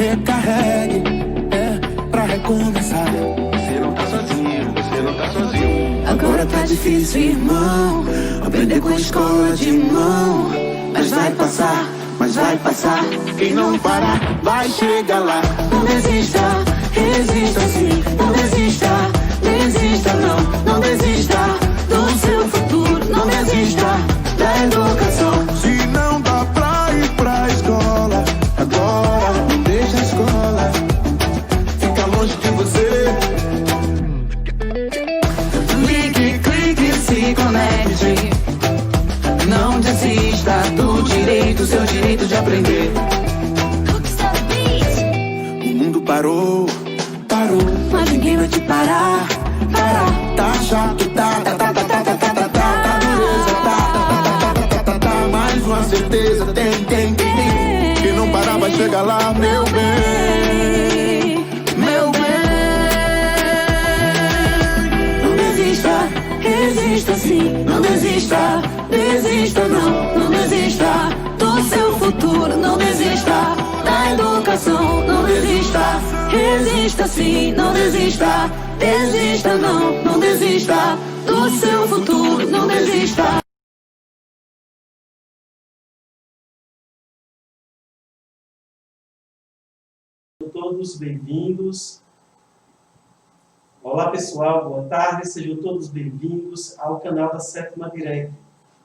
recarregue, pra recomeçar. Você não tá sozinho, você não tá sozinho. Agora tá difícil, irmão, aprender com a escola de mão. Mas vai passar, mas vai passar. Quem não parar, vai chegar lá. Não desista, resista sim. Não desista, desista não. Não desista do seu futuro. Não desista da educação. Se não dá pra ir pra escola agora, não deixa a escola fica longe de você. Clique, clique, se conecte. Não desista do direito, seu direito de aprender. O mundo parou, parou, mas ninguém vai te parar. Tá chato, tá dureza, tá. Mais uma certeza, tem. Quem não parar vai chegar lá, meu bem, meu bem. Não desista, resista sim. Não desista, desista não. Não desista do seu futuro. Não desista da educação. Não desista, resista sim. Não desista, desista não. Não desista do seu futuro. Não desista. Todos bem-vindos. Olá pessoal, boa tarde, sejam todos bem-vindos ao canal da Sétima Direct.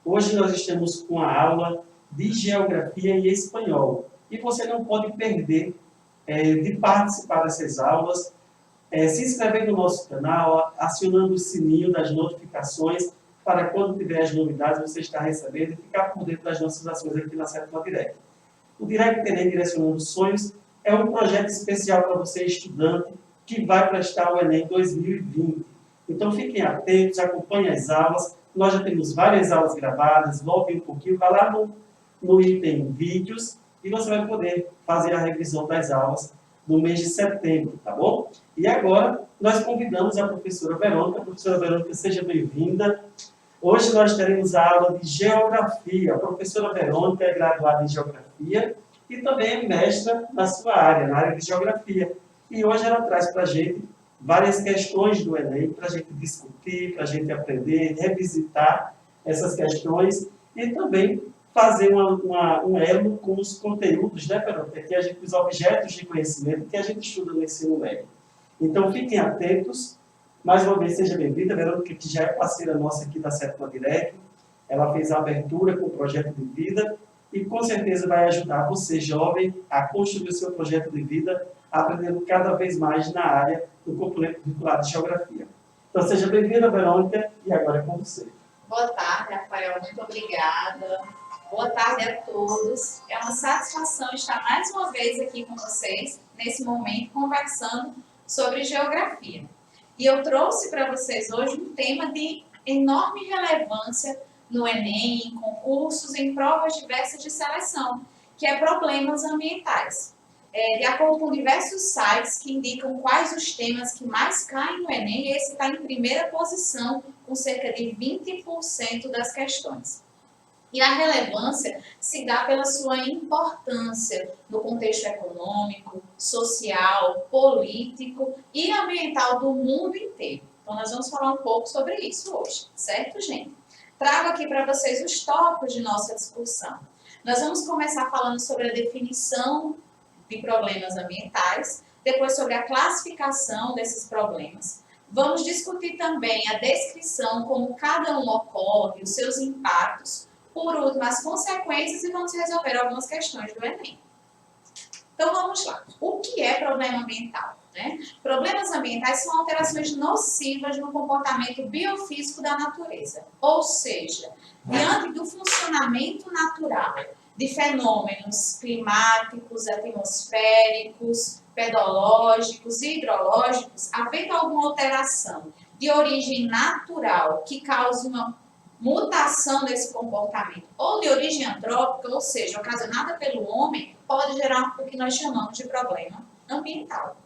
Hoje nós estamos com a aula de Geografia e Espanhol e você não pode perder de participar dessas aulas, se inscrever no nosso canal, acionando o sininho das notificações para quando tiver as novidades você estar recebendo e ficar por dentro das nossas ações aqui na Sétima Direct. O Direct Enem Direcionando Sonhos é um projeto especial para você, estudante, que vai prestar o Enem 2020. Então, fiquem atentos, acompanhem as aulas. Nós já temos várias aulas gravadas, voltem um pouquinho, vá lá no item vídeos e você vai poder fazer a revisão das aulas no mês de setembro, tá bom? E agora, nós convidamos a professora Verônica. Professora Verônica, seja bem-vinda. Hoje nós teremos a aula de Geografia. A professora Verônica é graduada em Geografia e também é mestra na sua área, na área de Geografia. E hoje ela traz para a gente várias questões do Enem, para a gente discutir, para a gente aprender, revisitar essas questões e também fazer um elo com os conteúdos, né, Verônica? Que a gente, os objetos de conhecimento que a gente estuda no ensino médio. Então, fiquem atentos. Mais uma vez, seja bem-vinda, Verônica, que já é parceira nossa aqui da Sétima Direct. Ela fez a abertura com o projeto de vida e com certeza vai ajudar você, jovem, a construir o seu projeto de vida, aprendendo cada vez mais na área do componente vinculado de Geografia. Então, seja bem-vinda, Verônica, e agora é com você. Boa tarde, Rafael, muito obrigada. Boa tarde a todos. É uma satisfação estar mais uma vez aqui com vocês, nesse momento, conversando sobre geografia. E eu trouxe para vocês hoje um tema de enorme relevância no Enem, em concursos, em provas diversas de seleção, que é problemas ambientais. De acordo com diversos sites que indicam quais os temas que mais caem no Enem, esse está em primeira posição, com cerca de 20% das questões. E a relevância se dá pela sua importância no contexto econômico, social, político e ambiental do mundo inteiro. Então, nós vamos falar um pouco sobre isso hoje, certo, gente? Trago aqui para vocês os tópicos de nossa discussão. Nós vamos começar falando sobre a definição de problemas ambientais, depois sobre a classificação desses problemas. Vamos discutir também a descrição, como cada um ocorre, os seus impactos, por último, as consequências e vamos resolver algumas questões do Enem. Então, vamos lá. O que é problema ambiental? Problemas ambientais são alterações nocivas no comportamento biofísico da natureza, ou seja, diante do funcionamento natural de fenômenos climáticos, atmosféricos, pedológicos e hidrológicos, havendo alguma alteração de origem natural que cause uma mutação desse comportamento, ou de origem antrópica, ou seja, ocasionada pelo homem, pode gerar o que nós chamamos de problema ambiental.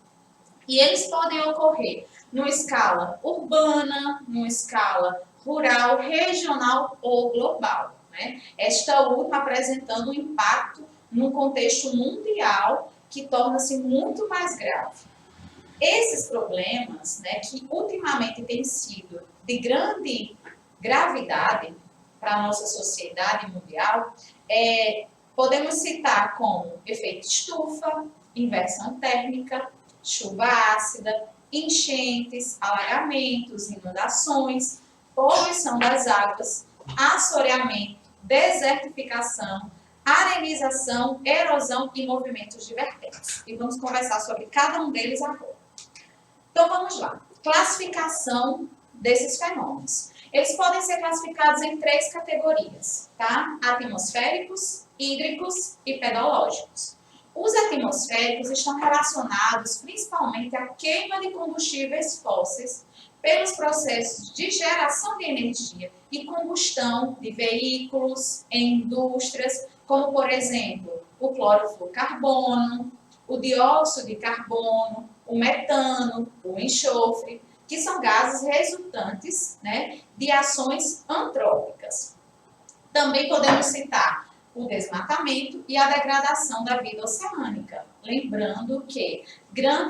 E eles podem ocorrer numa escala urbana, numa escala rural, regional ou global. Esta última apresentando um impacto no contexto mundial que torna-se muito mais grave. Esses problemas, né, que ultimamente têm sido de grande gravidade para a nossa sociedade mundial, podemos citar como efeito estufa, inversão térmica, chuva ácida, enchentes, alagamentos, inundações, poluição das águas, assoreamento, desertificação, arenização, erosão e movimentos de vertentes. E vamos conversar sobre cada um deles agora. Então vamos lá. Classificação desses fenômenos. Eles podem ser classificados em 3 categorias, tá? Atmosféricos, hídricos e pedológicos. Os atmosféricos estão relacionados principalmente à queima de combustíveis fósseis pelos processos de geração de energia e combustão de veículos em indústrias, como, por exemplo, o clorofluorcarbono, o dióxido de carbono, o metano, o enxofre, que são gases resultantes, né, de ações antrópicas. Também podemos citar o desmatamento e a degradação da vida oceânica. Lembrando que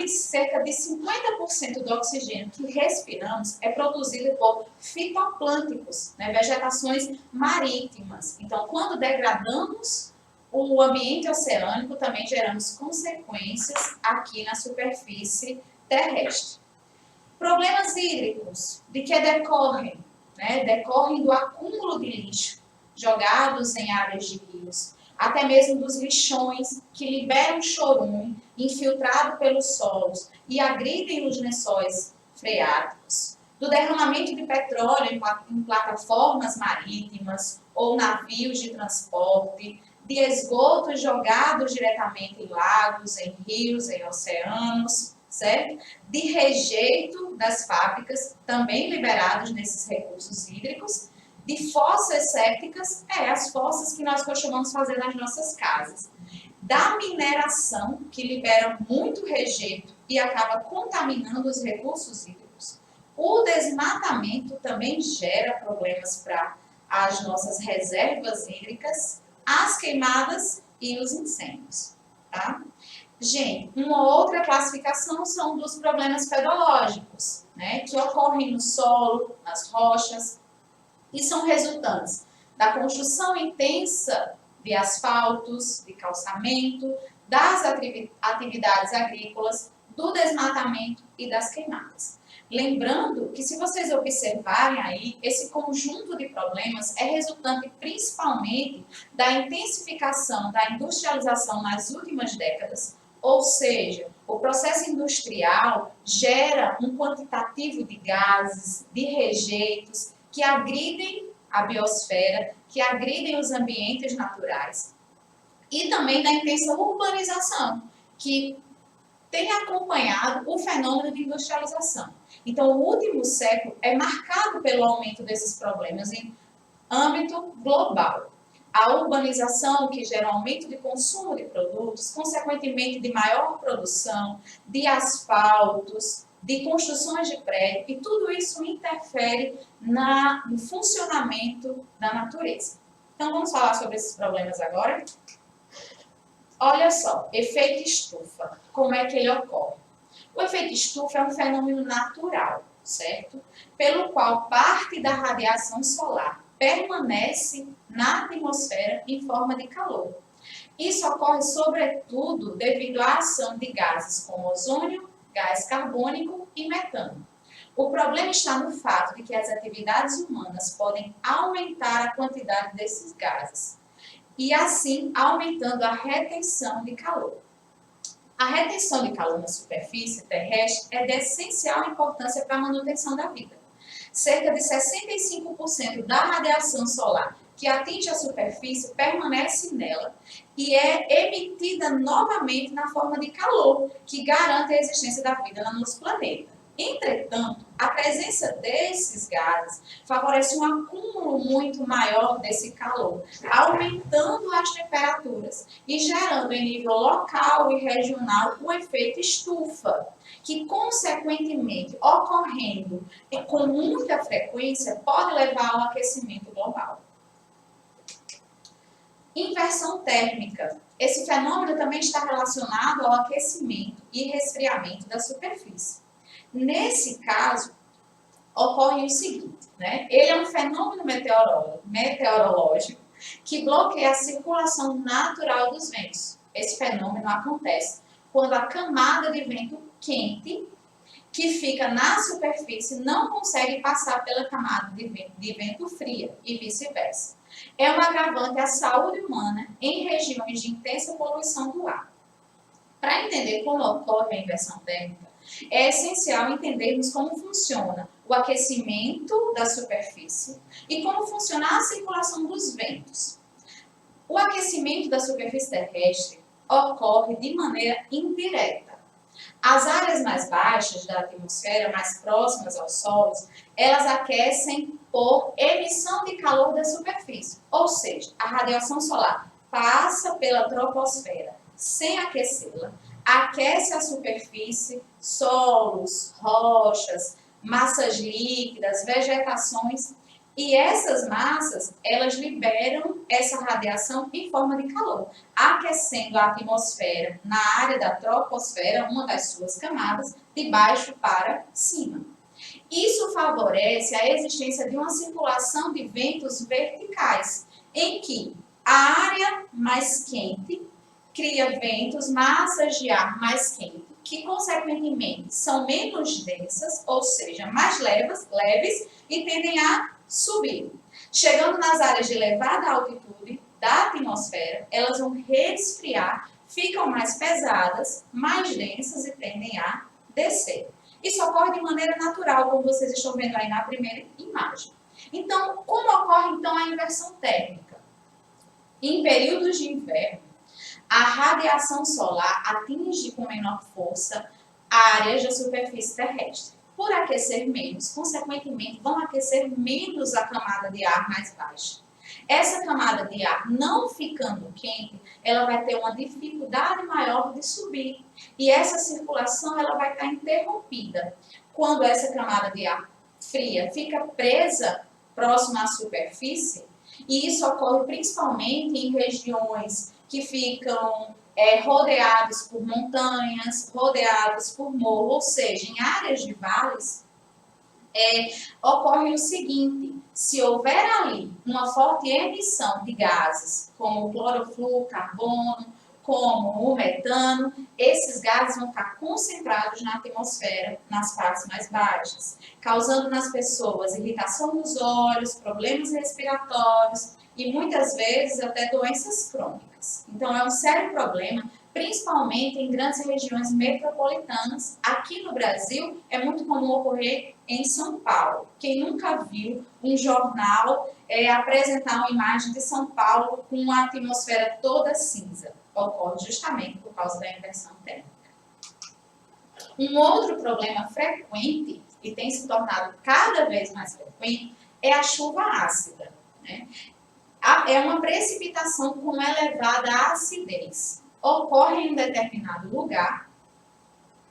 cerca de 50% do oxigênio que respiramos é produzido por fitoplâncticos, né, vegetações marítimas. Então, quando degradamos o ambiente oceânico, também geramos consequências aqui na superfície terrestre. Problemas hídricos, de que decorrem? Né, decorrem do acúmulo de lixo jogados em áreas de rios, até mesmo dos lixões que liberam chorume infiltrado pelos solos e agridem os lençóis freáticos, do derramamento de petróleo em plataformas marítimas ou navios de transporte, de esgotos jogados diretamente em lagos, em rios, em oceanos, certo? De rejeito das fábricas, também liberados nesses recursos hídricos, de fossas sépticas, as fossas que nós costumamos fazer nas nossas casas. Da mineração, que libera muito rejeito e acaba contaminando os recursos hídricos. O desmatamento também gera problemas para as nossas reservas hídricas, as queimadas e os incêndios, tá? Gente, uma outra classificação são dos problemas pedológicos, né, que ocorrem no solo, nas rochas, e são resultantes da construção intensa de asfaltos, de calçamento, das atividades agrícolas, do desmatamento e das queimadas. Lembrando que, se vocês observarem aí, esse conjunto de problemas é resultante principalmente da intensificação da industrialização nas últimas décadas, ou seja, o processo industrial gera um quantitativo de gases, de rejeitos, que agridem a biosfera, que agridem os ambientes naturais, e também da intensa urbanização, que tem acompanhado o fenômeno de industrialização. Então, o último século é marcado pelo aumento desses problemas em âmbito global. A urbanização, que gera um aumento de consumo de produtos, consequentemente de maior produção, de asfaltos, de construções de prédio, e tudo isso interfere no funcionamento da natureza. Então, vamos falar sobre esses problemas agora? Olha só, efeito estufa, como é que ele ocorre? O efeito estufa é um fenômeno natural, certo? Pelo qual parte da radiação solar permanece na atmosfera em forma de calor. Isso ocorre, sobretudo, devido à ação de gases como ozônio, gás carbônico e metano. O problema está no fato de que as atividades humanas podem aumentar a quantidade desses gases e, assim, aumentando a retenção de calor. A retenção de calor na superfície terrestre é de essencial importância para a manutenção da vida. Cerca de 65% da radiação solar que atinge a superfície permanece nela e é emitida novamente na forma de calor, que garante a existência da vida no nosso planeta. Entretanto, a presença desses gases favorece um acúmulo muito maior desse calor, aumentando as temperaturas e gerando em nível local e regional o efeito estufa, que, consequentemente, ocorrendo com muita frequência, pode levar ao aquecimento global. Inversão térmica. esse fenômeno também está relacionado ao aquecimento e resfriamento da superfície. Nesse caso, ocorre o seguinte, né? Ele é um fenômeno meteorológico que bloqueia a circulação natural dos ventos. Esse fenômeno acontece quando a camada de vento quente que fica na superfície não consegue passar pela camada de vento fria e vice-versa. É um agravante à saúde humana em regiões de intensa poluição do ar. Para entender como ocorre a inversão térmica, é essencial entendermos como funciona o aquecimento da superfície e como funciona a circulação dos ventos. O aquecimento da superfície terrestre ocorre de maneira indireta. As áreas mais baixas da atmosfera, mais próximas aos solos, elas aquecem por emissão de calor da superfície, ou seja, a radiação solar passa pela troposfera sem aquecê-la, aquece a superfície, solos, rochas, massas líquidas, vegetações, e essas massas, elas liberam essa radiação em forma de calor, aquecendo a atmosfera na área da troposfera, uma das suas camadas, de baixo para cima. Isso favorece a existência de uma circulação de ventos verticais, em que a área mais quente cria ventos, massas de ar mais quente, que consequentemente são menos densas, ou seja, mais leves e tendem a subir. Chegando nas áreas de elevada altitude da atmosfera, elas vão resfriar, ficam mais pesadas, mais densas e tendem a descer. Isso ocorre de maneira natural, como vocês estão vendo aí na primeira imagem. Então, como ocorre então a inversão térmica? Em períodos de inverno, a radiação solar atinge com menor força áreas da superfície terrestre. Por aquecer menos, consequentemente, vão aquecer menos a camada de ar mais baixa. Essa camada de ar não ficando quente, ela vai ter uma dificuldade maior de subir. E essa circulação ela vai estar interrompida. Quando essa camada de ar fria fica presa próxima à superfície, e isso ocorre principalmente em regiões que ficam rodeados por montanhas, rodeados por morro, ou seja, em áreas de vales, ocorre o seguinte: se houver ali uma forte emissão de gases, como o clorofluorcarbono, como o metano, esses gases vão estar concentrados na atmosfera, nas partes mais baixas, causando nas pessoas irritação nos olhos, problemas respiratórios e muitas vezes até doenças crônicas. Então é um sério problema, principalmente em grandes regiões metropolitanas. Aqui no Brasil é muito comum ocorrer em São Paulo. Quem nunca viu um jornal apresentar uma imagem de São Paulo com a atmosfera toda cinza? Ocorre justamente por causa da inversão térmica. Um outro problema frequente, e tem se tornado cada vez mais frequente, é a chuva ácida, né? É uma precipitação com elevada acidez. Ocorre em um determinado lugar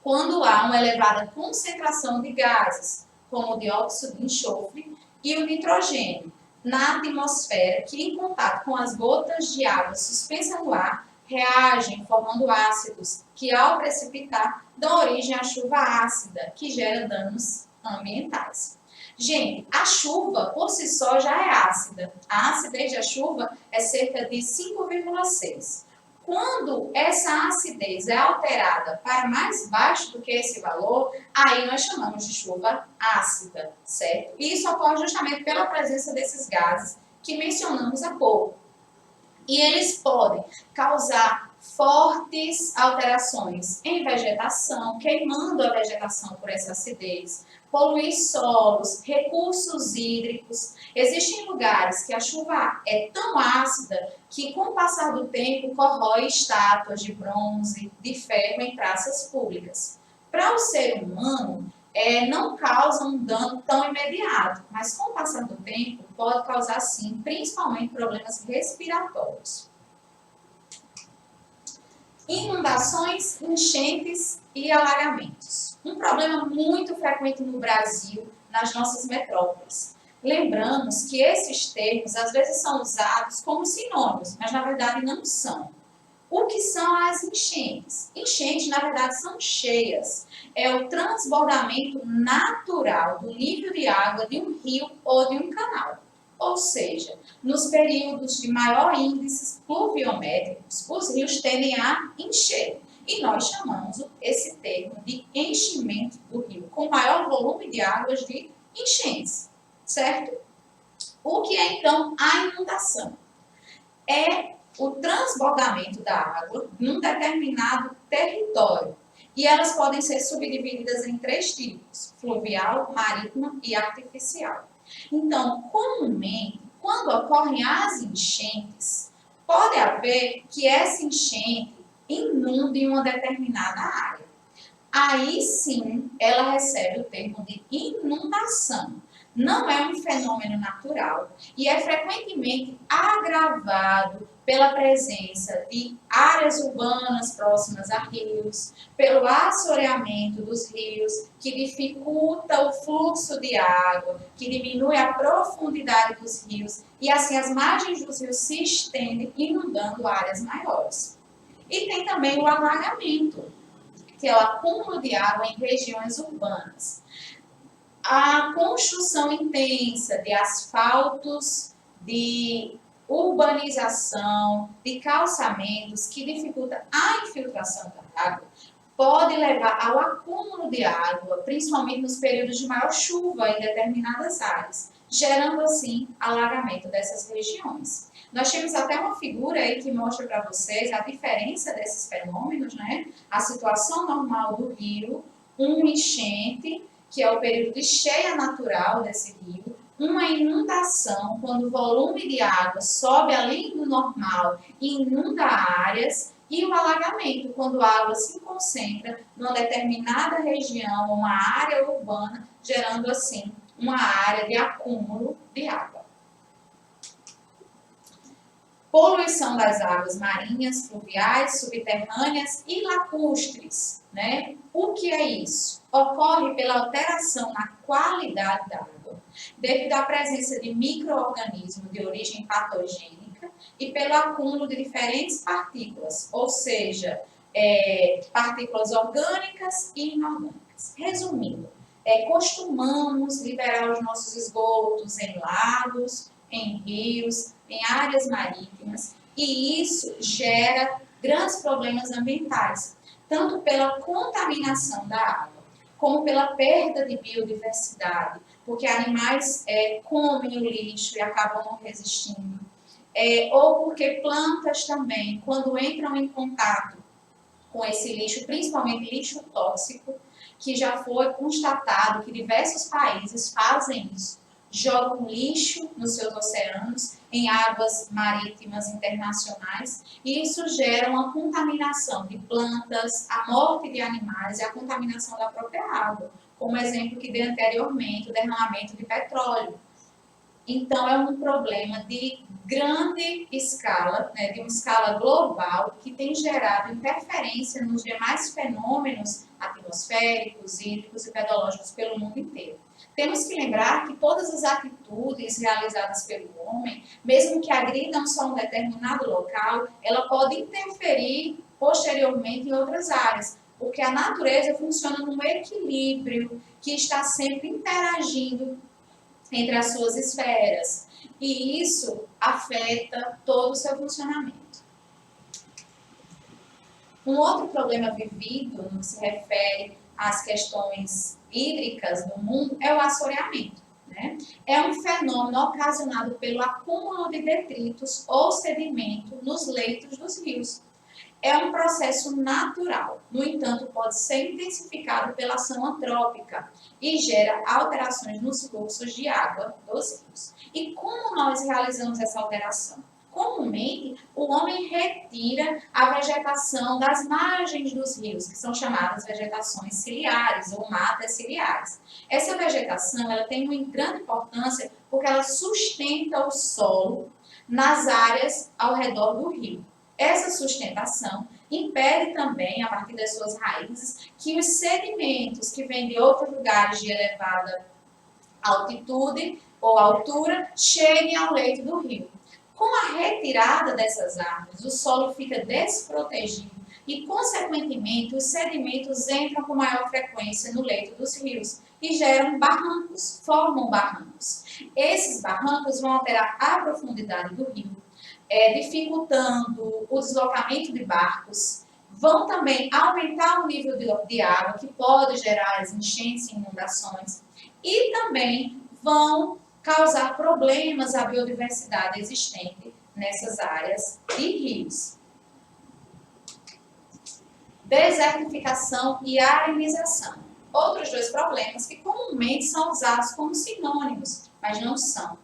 quando há uma elevada concentração de gases, como o dióxido de enxofre e o nitrogênio, na atmosfera, que em contato com as gotas de água suspensa no ar, reagem formando ácidos que, ao precipitar, dão origem à chuva ácida, que gera danos ambientais. Gente, a chuva por si só já é ácida. A acidez da chuva é cerca de 5,6. Quando essa acidez é alterada para mais baixo do que esse valor, aí nós chamamos de chuva ácida, certo? E isso ocorre justamente pela presença desses gases que mencionamos há pouco. E eles podem causar fortes alterações em vegetação, queimando a vegetação por essa acidez, poluir solos, recursos hídricos. Existem lugares que a chuva é tão ácida que, com o passar do tempo, corrói estátuas de bronze, de ferro em praças públicas. Para o ser humano, não causa um dano tão imediato, mas com o passar do tempo pode causar sim, principalmente problemas respiratórios. Inundações, enchentes e alagamentos. Um problema muito frequente no Brasil, nas nossas metrópoles. Lembramos que esses termos às vezes são usados como sinônimos, mas na verdade não são. O que são as enchentes? Enchentes, na verdade, são cheias. É o transbordamento natural do nível de água de um rio ou de um canal. Ou seja, nos períodos de maior índice pluviométricos, os rios tendem a encher. E nós chamamos esse termo de enchimento do rio, com maior volume de águas de enchentes, certo? O que é, então, a inundação? É o transbordamento da água num determinado território. E elas podem ser subdivididas em 3 tipos: fluvial, marítima e artificial. Então, comumente, quando ocorrem as enchentes, pode haver que essa enchente inunde uma determinada área. Aí sim, ela recebe o termo de inundação. Não é um fenômeno natural e é frequentemente agravado pela presença de áreas urbanas próximas a rios, pelo assoreamento dos rios, que dificulta o fluxo de água, que diminui a profundidade dos rios, e assim as margens dos rios se estendem, inundando áreas maiores. E tem também o alagamento, que é o acúmulo de água em regiões urbanas. A construção intensa de asfaltos, de urbanização, de calçamentos que dificulta a infiltração da água, pode levar ao acúmulo de água, principalmente nos períodos de maior chuva em determinadas áreas, gerando assim alagamento dessas regiões. Nós temos até uma figura aí que mostra para vocês a diferença desses fenômenos, né? A situação normal do rio, um enchente, que é o período de cheia natural desse rio, uma inundação, quando o volume de água sobe além do normal e inunda áreas, e o alagamento, quando a água se concentra numa determinada região, uma área urbana, gerando assim uma área de acúmulo de água. Poluição das águas marinhas, fluviais, subterrâneas e lacustres, né? O que é isso? Ocorre pela alteração na qualidade da água, devido à presença de micro-organismos de origem patogênica e pelo acúmulo de diferentes partículas, ou seja, partículas orgânicas e inorgânicas. Resumindo, costumamos liberar os nossos esgotos em lagos, em rios, em áreas marítimas, e isso gera grandes problemas ambientais, tanto pela contaminação da água, como pela perda de biodiversidade, porque animais comem o lixo e acabam não resistindo, ou porque plantas também, quando entram em contato com esse lixo, principalmente lixo tóxico, que já foi constatado que diversos países fazem isso, jogam lixo nos seus oceanos, em águas marítimas internacionais, e isso gera uma contaminação de plantas, a morte de animais e a contaminação da própria água, como exemplo que dei anteriormente, o derramamento de petróleo. Então, é um problema de grande escala, né, de uma escala global, que tem gerado interferência nos demais fenômenos atmosféricos, hídricos e pedológicos pelo mundo inteiro. Temos que lembrar que todas as atitudes realizadas pelo homem, mesmo que agridam só um determinado local, ela pode interferir posteriormente em outras áreas, porque a natureza funciona num equilíbrio que está sempre interagindo entre as suas esferas, e isso afeta todo o seu funcionamento. Um outro problema vivido no que se refere às questões hídricas do mundo é o assoreamento, né? É um fenômeno ocasionado pelo acúmulo de detritos ou sedimento nos leitos dos rios. É um processo natural, no entanto, pode ser intensificado pela ação antrópica e gera alterações nos fluxos de água dos rios. E como nós realizamos essa alteração? Comumente, o homem retira a vegetação das margens dos rios, que são chamadas vegetações ciliares ou matas ciliares. Essa vegetação ela tem uma grande importância porque ela sustenta o solo nas áreas ao redor do rio. Essa sustentação impede também, a partir das suas raízes, que os sedimentos que vêm de outros lugares de elevada altitude ou altura cheguem ao leito do rio. Com a retirada dessas árvores, o solo fica desprotegido e, consequentemente, os sedimentos entram com maior frequência no leito dos rios e geram barrancos, formam barrancos. Esses barrancos vão alterar a profundidade do rio, dificultando o deslocamento de barcos, vão também aumentar o nível de água, que pode gerar as enchentes e inundações, e também vão causar problemas à biodiversidade existente nessas áreas de rios. Desertificação e arenização. Outros dois problemas que comumente são usados como sinônimos, mas não são.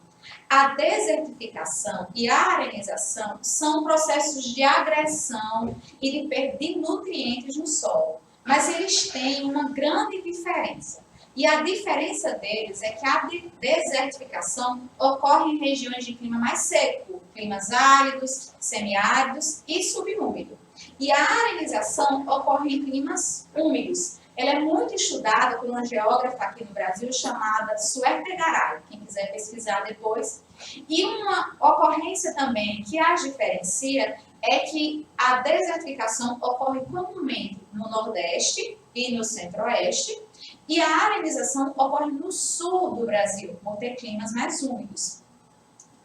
A desertificação e a arenização são processos de agressão e de perda de nutrientes no solo, mas eles têm uma grande diferença. E a diferença deles é que a desertificação ocorre em regiões de clima mais seco, climas áridos, semiáridos e subúmido. E a arenização ocorre em climas úmidos. Ela é muito estudada por uma geógrafa aqui no Brasil chamada Suerte Garay, quem quiser pesquisar depois. E uma ocorrência também que as diferencia é que a desertificação ocorre comumente no Nordeste e no Centro-Oeste, e a arenização ocorre no sul do Brasil, por ter climas mais úmidos.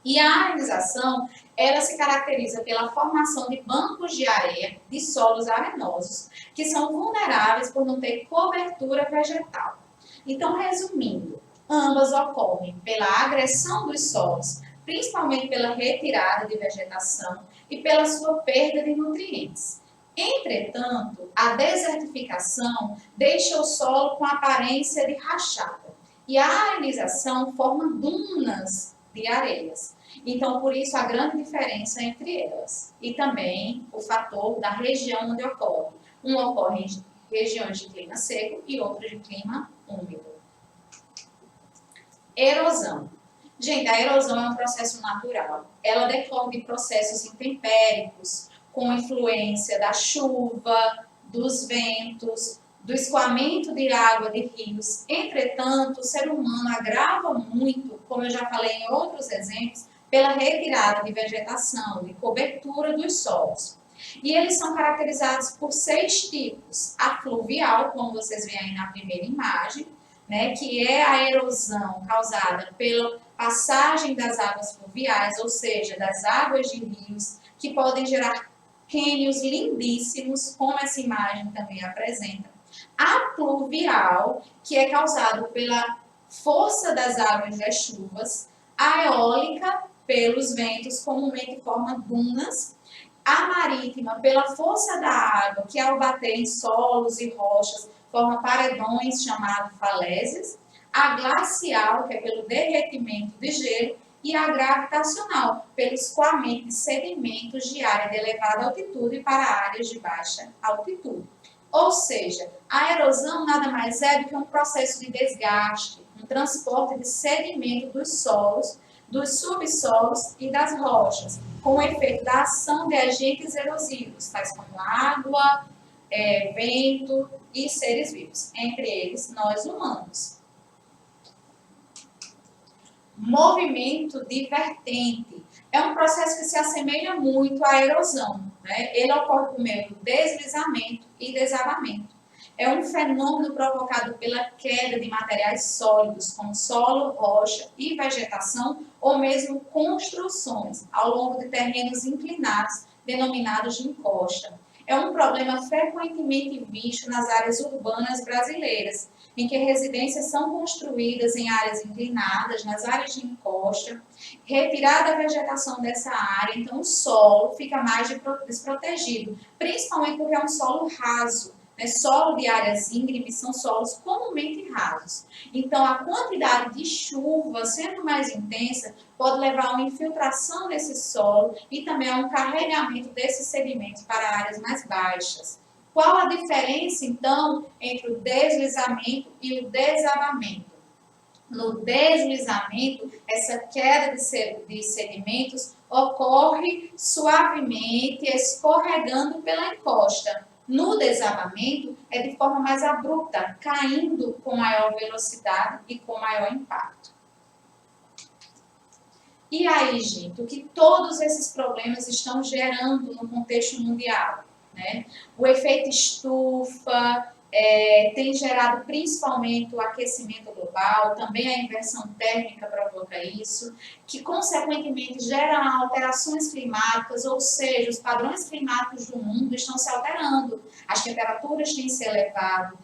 E a arenização, ela se caracteriza pela formação de bancos de areia de solos arenosos, que são vulneráveis por não ter cobertura vegetal. Então, resumindo, ambas ocorrem pela agressão dos solos, principalmente pela retirada de vegetação e pela sua perda de nutrientes. Entretanto, a desertificação deixa o solo com aparência de rachada e a arenização forma dunas de areias. Então, por isso, a grande diferença entre elas. E também o fator da região onde ocorre. Um ocorre em regiões de clima seco e outro de clima úmido. Erosão. Gente, a erosão é um processo natural. Ela decorre de processos intempéricos, com influência da chuva, dos ventos, do escoamento de água de rios. Entretanto, o ser humano agrava muito, como eu já falei em outros exemplos, pela retirada de vegetação, de cobertura dos solos. E eles são caracterizados por 6 tipos. A fluvial, como vocês veem aí na primeira imagem, né, que é a erosão causada pela passagem das águas fluviais, ou seja, das águas de rios, que podem gerar cânions lindíssimos, como essa imagem também apresenta. A pluvial, que é causado pela força das águas das chuvas. A eólica, pelos ventos, comumente forma dunas. A marítima, pela força da água, que ao bater em solos e rochas, forma paredões chamados falésias. A glacial, que é pelo derretimento de gelo. E a gravitacional, pelo escoamento de sedimentos de área de elevada altitude para áreas de baixa altitude. Ou seja, a erosão nada mais é do que um processo de desgaste, um transporte de sedimento dos solos, dos subsolos e das rochas, com o efeito da ação de agentes erosivos, tais como água, vento e seres vivos, entre eles nós humanos. Movimento divertente é um processo que se assemelha muito à erosão, né? Ele ocorre por meio do deslizamento e desabamento. É um fenômeno provocado pela queda de materiais sólidos, como solo, rocha e vegetação, ou mesmo construções, ao longo de terrenos inclinados, denominados de encosta. É um problema frequentemente visto nas áreas urbanas brasileiras, em que residências são construídas em áreas inclinadas, nas áreas de encosta, retirada a vegetação dessa área, então o solo fica mais desprotegido, principalmente porque é um solo raso, né? Solo de áreas íngremes são solos comumente rasos. Então a quantidade de chuva, sendo mais intensa, pode levar a uma infiltração desse solo e também a um carregamento desses sedimentos para áreas mais baixas. Qual a diferença, então, entre o deslizamento e o desabamento? No deslizamento, essa queda de sedimentos ocorre suavemente, escorregando pela encosta. No desabamento, é de forma mais abrupta, caindo com maior velocidade e com maior impacto. E aí, gente, o que todos esses problemas estão gerando no contexto mundial, né? O efeito estufa tem gerado principalmente o aquecimento global, também a inversão térmica provoca isso, que consequentemente gera alterações climáticas, ou seja, os padrões climáticos do mundo estão se alterando, as temperaturas têm se elevado,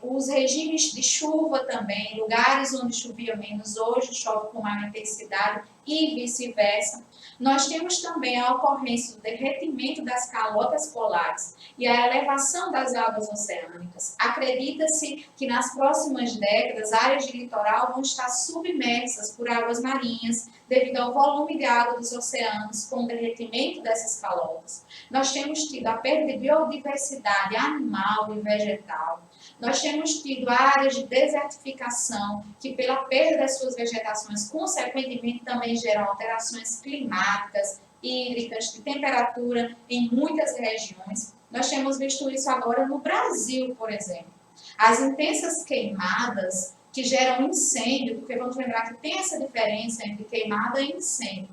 os regimes de chuva também, lugares onde chovia menos, hoje chove com maior intensidade e vice-versa. Nós temos também a ocorrência do derretimento das calotas polares e a elevação das águas oceânicas. Acredita-se que nas próximas décadas, áreas de litoral vão estar submersas por águas marinhas devido ao volume de água dos oceanos com o derretimento dessas calotas. Nós temos tido a perda de biodiversidade animal e vegetal. Nós temos tido áreas de desertificação que, pela perda das suas vegetações, consequentemente também geram alterações climáticas, hídricas, de temperatura em muitas regiões. Nós temos visto isso agora no Brasil, por exemplo. As intensas queimadas que geram incêndio, porque vamos lembrar que tem essa diferença entre queimada e incêndio.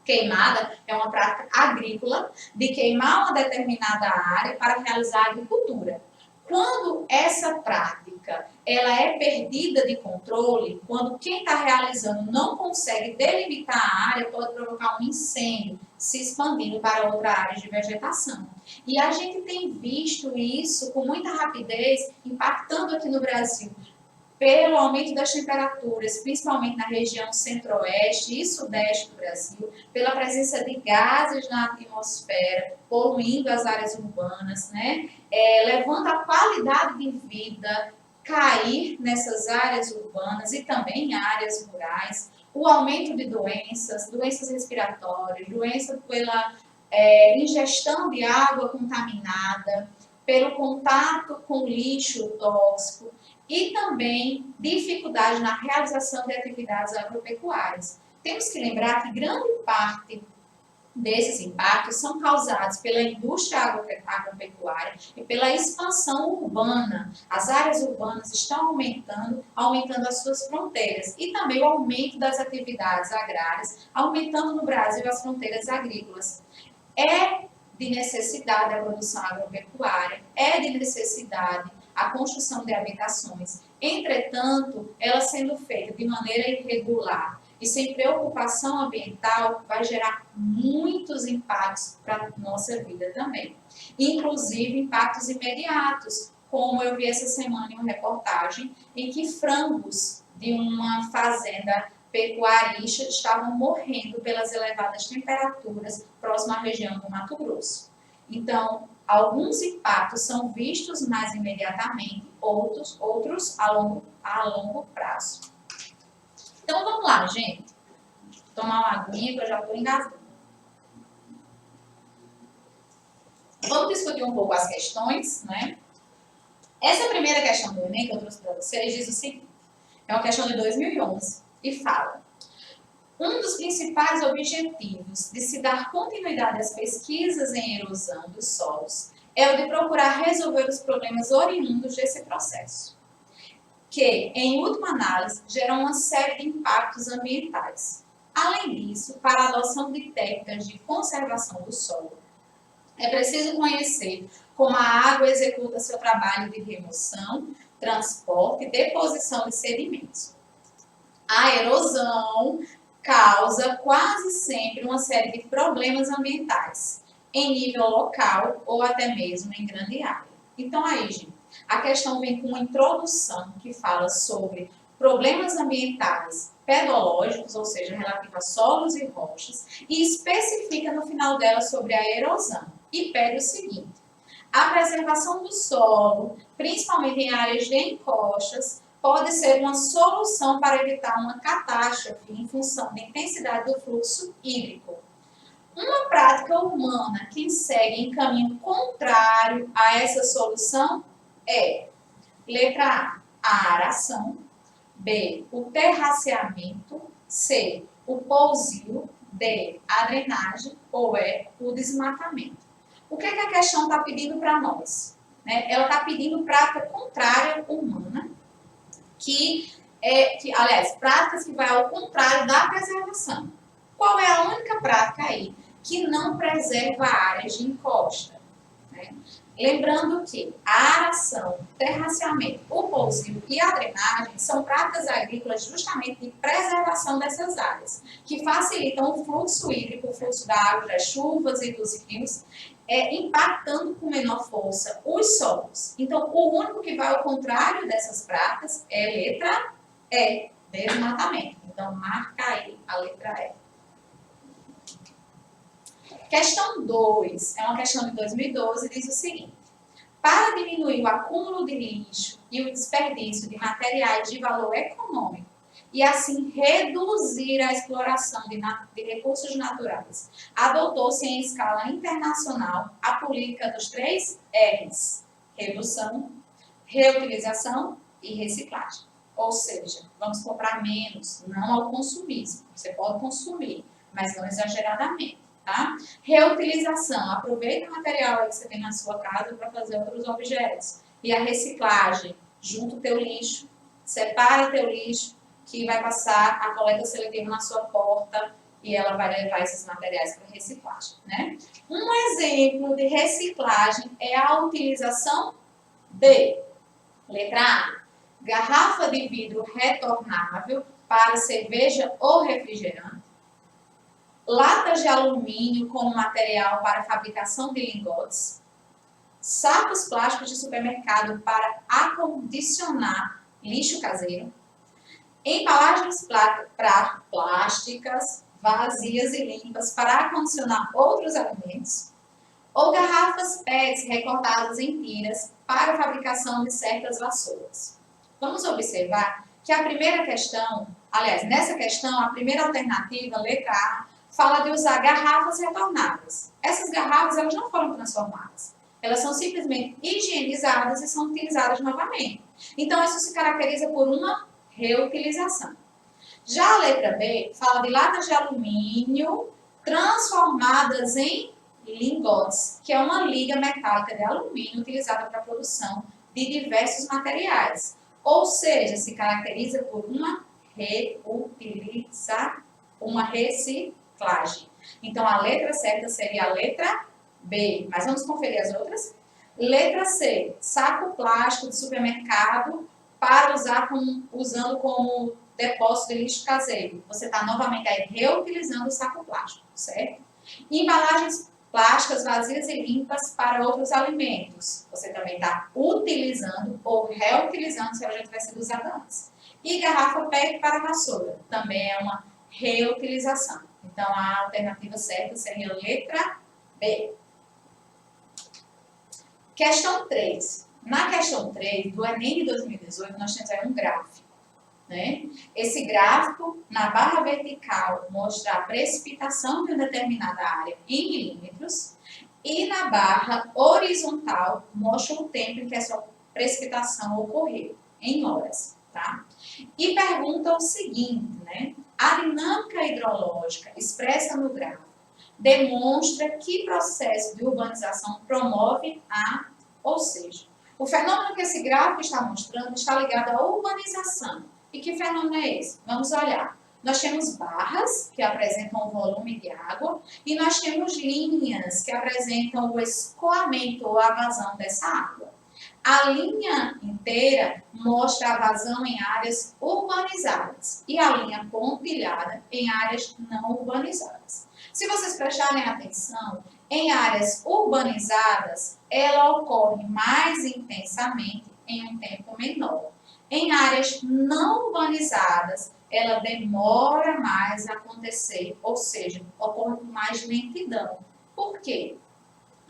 Queimada é uma prática agrícola de queimar uma determinada área para realizar agricultura. Quando essa prática ela é perdida de controle, quando quem está realizando não consegue delimitar a área, pode provocar um incêndio, se expandindo para outra área de vegetação. E a gente tem visto isso com muita rapidez, impactando aqui no Brasil, pelo aumento das temperaturas, principalmente na região centro-oeste e sudeste do Brasil, pela presença de gases na atmosfera, poluindo as áreas urbanas, né? Levando a qualidade de vida cair nessas áreas urbanas e também em áreas rurais, o aumento de doenças respiratórias, doenças pela ingestão de água contaminada, pelo contato com lixo tóxico, e também dificuldade na realização de atividades agropecuárias. Temos que lembrar que grande parte desses impactos são causados pela indústria agropecuária e pela expansão urbana. As áreas urbanas estão aumentando as suas fronteiras e também o aumento das atividades agrárias, aumentando no Brasil as fronteiras agrícolas. É de necessidade a produção agropecuária, é de necessidade a construção de habitações. Entretanto, ela sendo feita de maneira irregular e sem preocupação ambiental, vai gerar muitos impactos para a nossa vida também. Inclusive impactos imediatos, como eu vi essa semana em uma reportagem em que frangos de uma fazenda pecuarista estavam morrendo pelas elevadas temperaturas próxima à região do Mato Grosso. Então, alguns impactos são vistos mais imediatamente, outros a longo prazo. Então, vamos lá, gente. Tomar uma aguinha que eu já estou engasgando. Vamos discutir um pouco as questões, né? Essa primeira questão do Enem que eu trouxe para vocês diz o seguinte. É uma questão de 2011 e fala: um dos principais objetivos de se dar continuidade às pesquisas em erosão dos solos é o de procurar resolver os problemas oriundos desse processo, que, em última análise, geram uma série de impactos ambientais. Além disso, para a adoção de técnicas de conservação do solo, é preciso conhecer como a água executa seu trabalho de remoção, transporte e deposição de sedimentos. A erosão causa quase sempre uma série de problemas ambientais, em nível local ou até mesmo em grande área. Então aí, gente, a questão vem com uma introdução que fala sobre problemas ambientais pedológicos, ou seja, relativos a solos e rochas, e especifica no final dela sobre a erosão. E pede o seguinte: a preservação do solo, principalmente em áreas de encostas, pode ser uma solução para evitar uma catástrofe em função da intensidade do fluxo hídrico. Uma prática humana que segue em caminho contrário a essa solução é: letra A, a aração; B, o terraceamento; C, o pousio; D, a drenagem; ou E, o desmatamento. O que a questão está pedindo para nós? Ela está pedindo prática contrária humana, aliás, práticas que vai ao contrário da preservação. Qual é a única prática aí que não preserva áreas de encosta? Né? Lembrando que a aração, terraceamento, o pousio e a drenagem são práticas agrícolas justamente de preservação dessas áreas, que facilitam o fluxo hídrico, o fluxo da água das chuvas e dos rios, impactando com menor força os solos. Então, o único que vai ao contrário dessas práticas é a letra E, desmatamento. Então, marca aí a letra E. Questão 2, é uma questão de 2012, diz o seguinte: para diminuir o acúmulo de lixo e o desperdício de materiais de valor econômico e assim reduzir a exploração de recursos naturais, adotou-se em escala internacional a política dos 3 R's: redução, reutilização e reciclagem. Ou seja, vamos comprar menos, não ao consumismo. Você pode consumir, mas não exageradamente. Tá? Reutilização, aproveita o material que você tem na sua casa para fazer outros objetos. E a reciclagem, junta o teu lixo, separa teu lixo, que vai passar a coleta seletiva na sua porta e ela vai levar esses materiais para reciclagem. Né? Um exemplo de reciclagem é a utilização de, letra A, garrafa de vidro retornável para cerveja ou refrigerante, latas de alumínio como material para fabricação de lingotes, sacos plásticos de supermercado para acondicionar lixo caseiro, embalagens plásticas vazias e limpas para acondicionar outros alimentos, ou garrafas PET recortadas em tiras para a fabricação de certas vassouras. Vamos observar que a primeira questão, aliás, nessa questão, a primeira alternativa, letra A, fala de usar garrafas retornáveis. Essas garrafas, elas não foram transformadas. Elas são simplesmente higienizadas e são utilizadas novamente. Então, isso se caracteriza por uma reutilização. Já a letra B fala de latas de alumínio transformadas em lingotes, que é uma liga metálica de alumínio utilizada para a produção de diversos materiais. Ou seja, se caracteriza por uma reciclagem. Então, a letra certa seria a letra B. Mas vamos conferir as outras? Letra C, saco plástico de supermercado para usando como depósito de lixo caseiro. Você está novamente aí reutilizando o saco plástico, certo? Embalagens plásticas vazias e limpas para outros alimentos. Você também está utilizando ou reutilizando se ela já tivesse sido usada antes. E garrafa PET para vassoura. Também é uma reutilização. Então, a alternativa certa seria a letra B. Questão 3. Na questão 3 do Enem de 2018, nós temos aí um gráfico. Né? Esse gráfico, na barra vertical, mostra a precipitação de uma determinada área em milímetros e na barra horizontal mostra o tempo em que essa precipitação ocorreu, em horas. Tá? E pergunta o seguinte, né? A dinâmica hidrológica expressa no gráfico demonstra que processo de urbanização promove ou seja, o fenômeno que esse gráfico está mostrando está ligado à urbanização. E que fenômeno é esse? Vamos olhar. Nós temos barras que apresentam o volume de água e nós temos linhas que apresentam o escoamento ou a vazão dessa água. A linha inteira mostra a vazão em áreas urbanizadas e a linha pontilhada em áreas não urbanizadas. Se vocês prestarem atenção, em áreas urbanizadas, ela ocorre mais intensamente em um tempo menor. Em áreas não urbanizadas, ela demora mais a acontecer, ou seja, ocorre com mais lentidão. Por quê?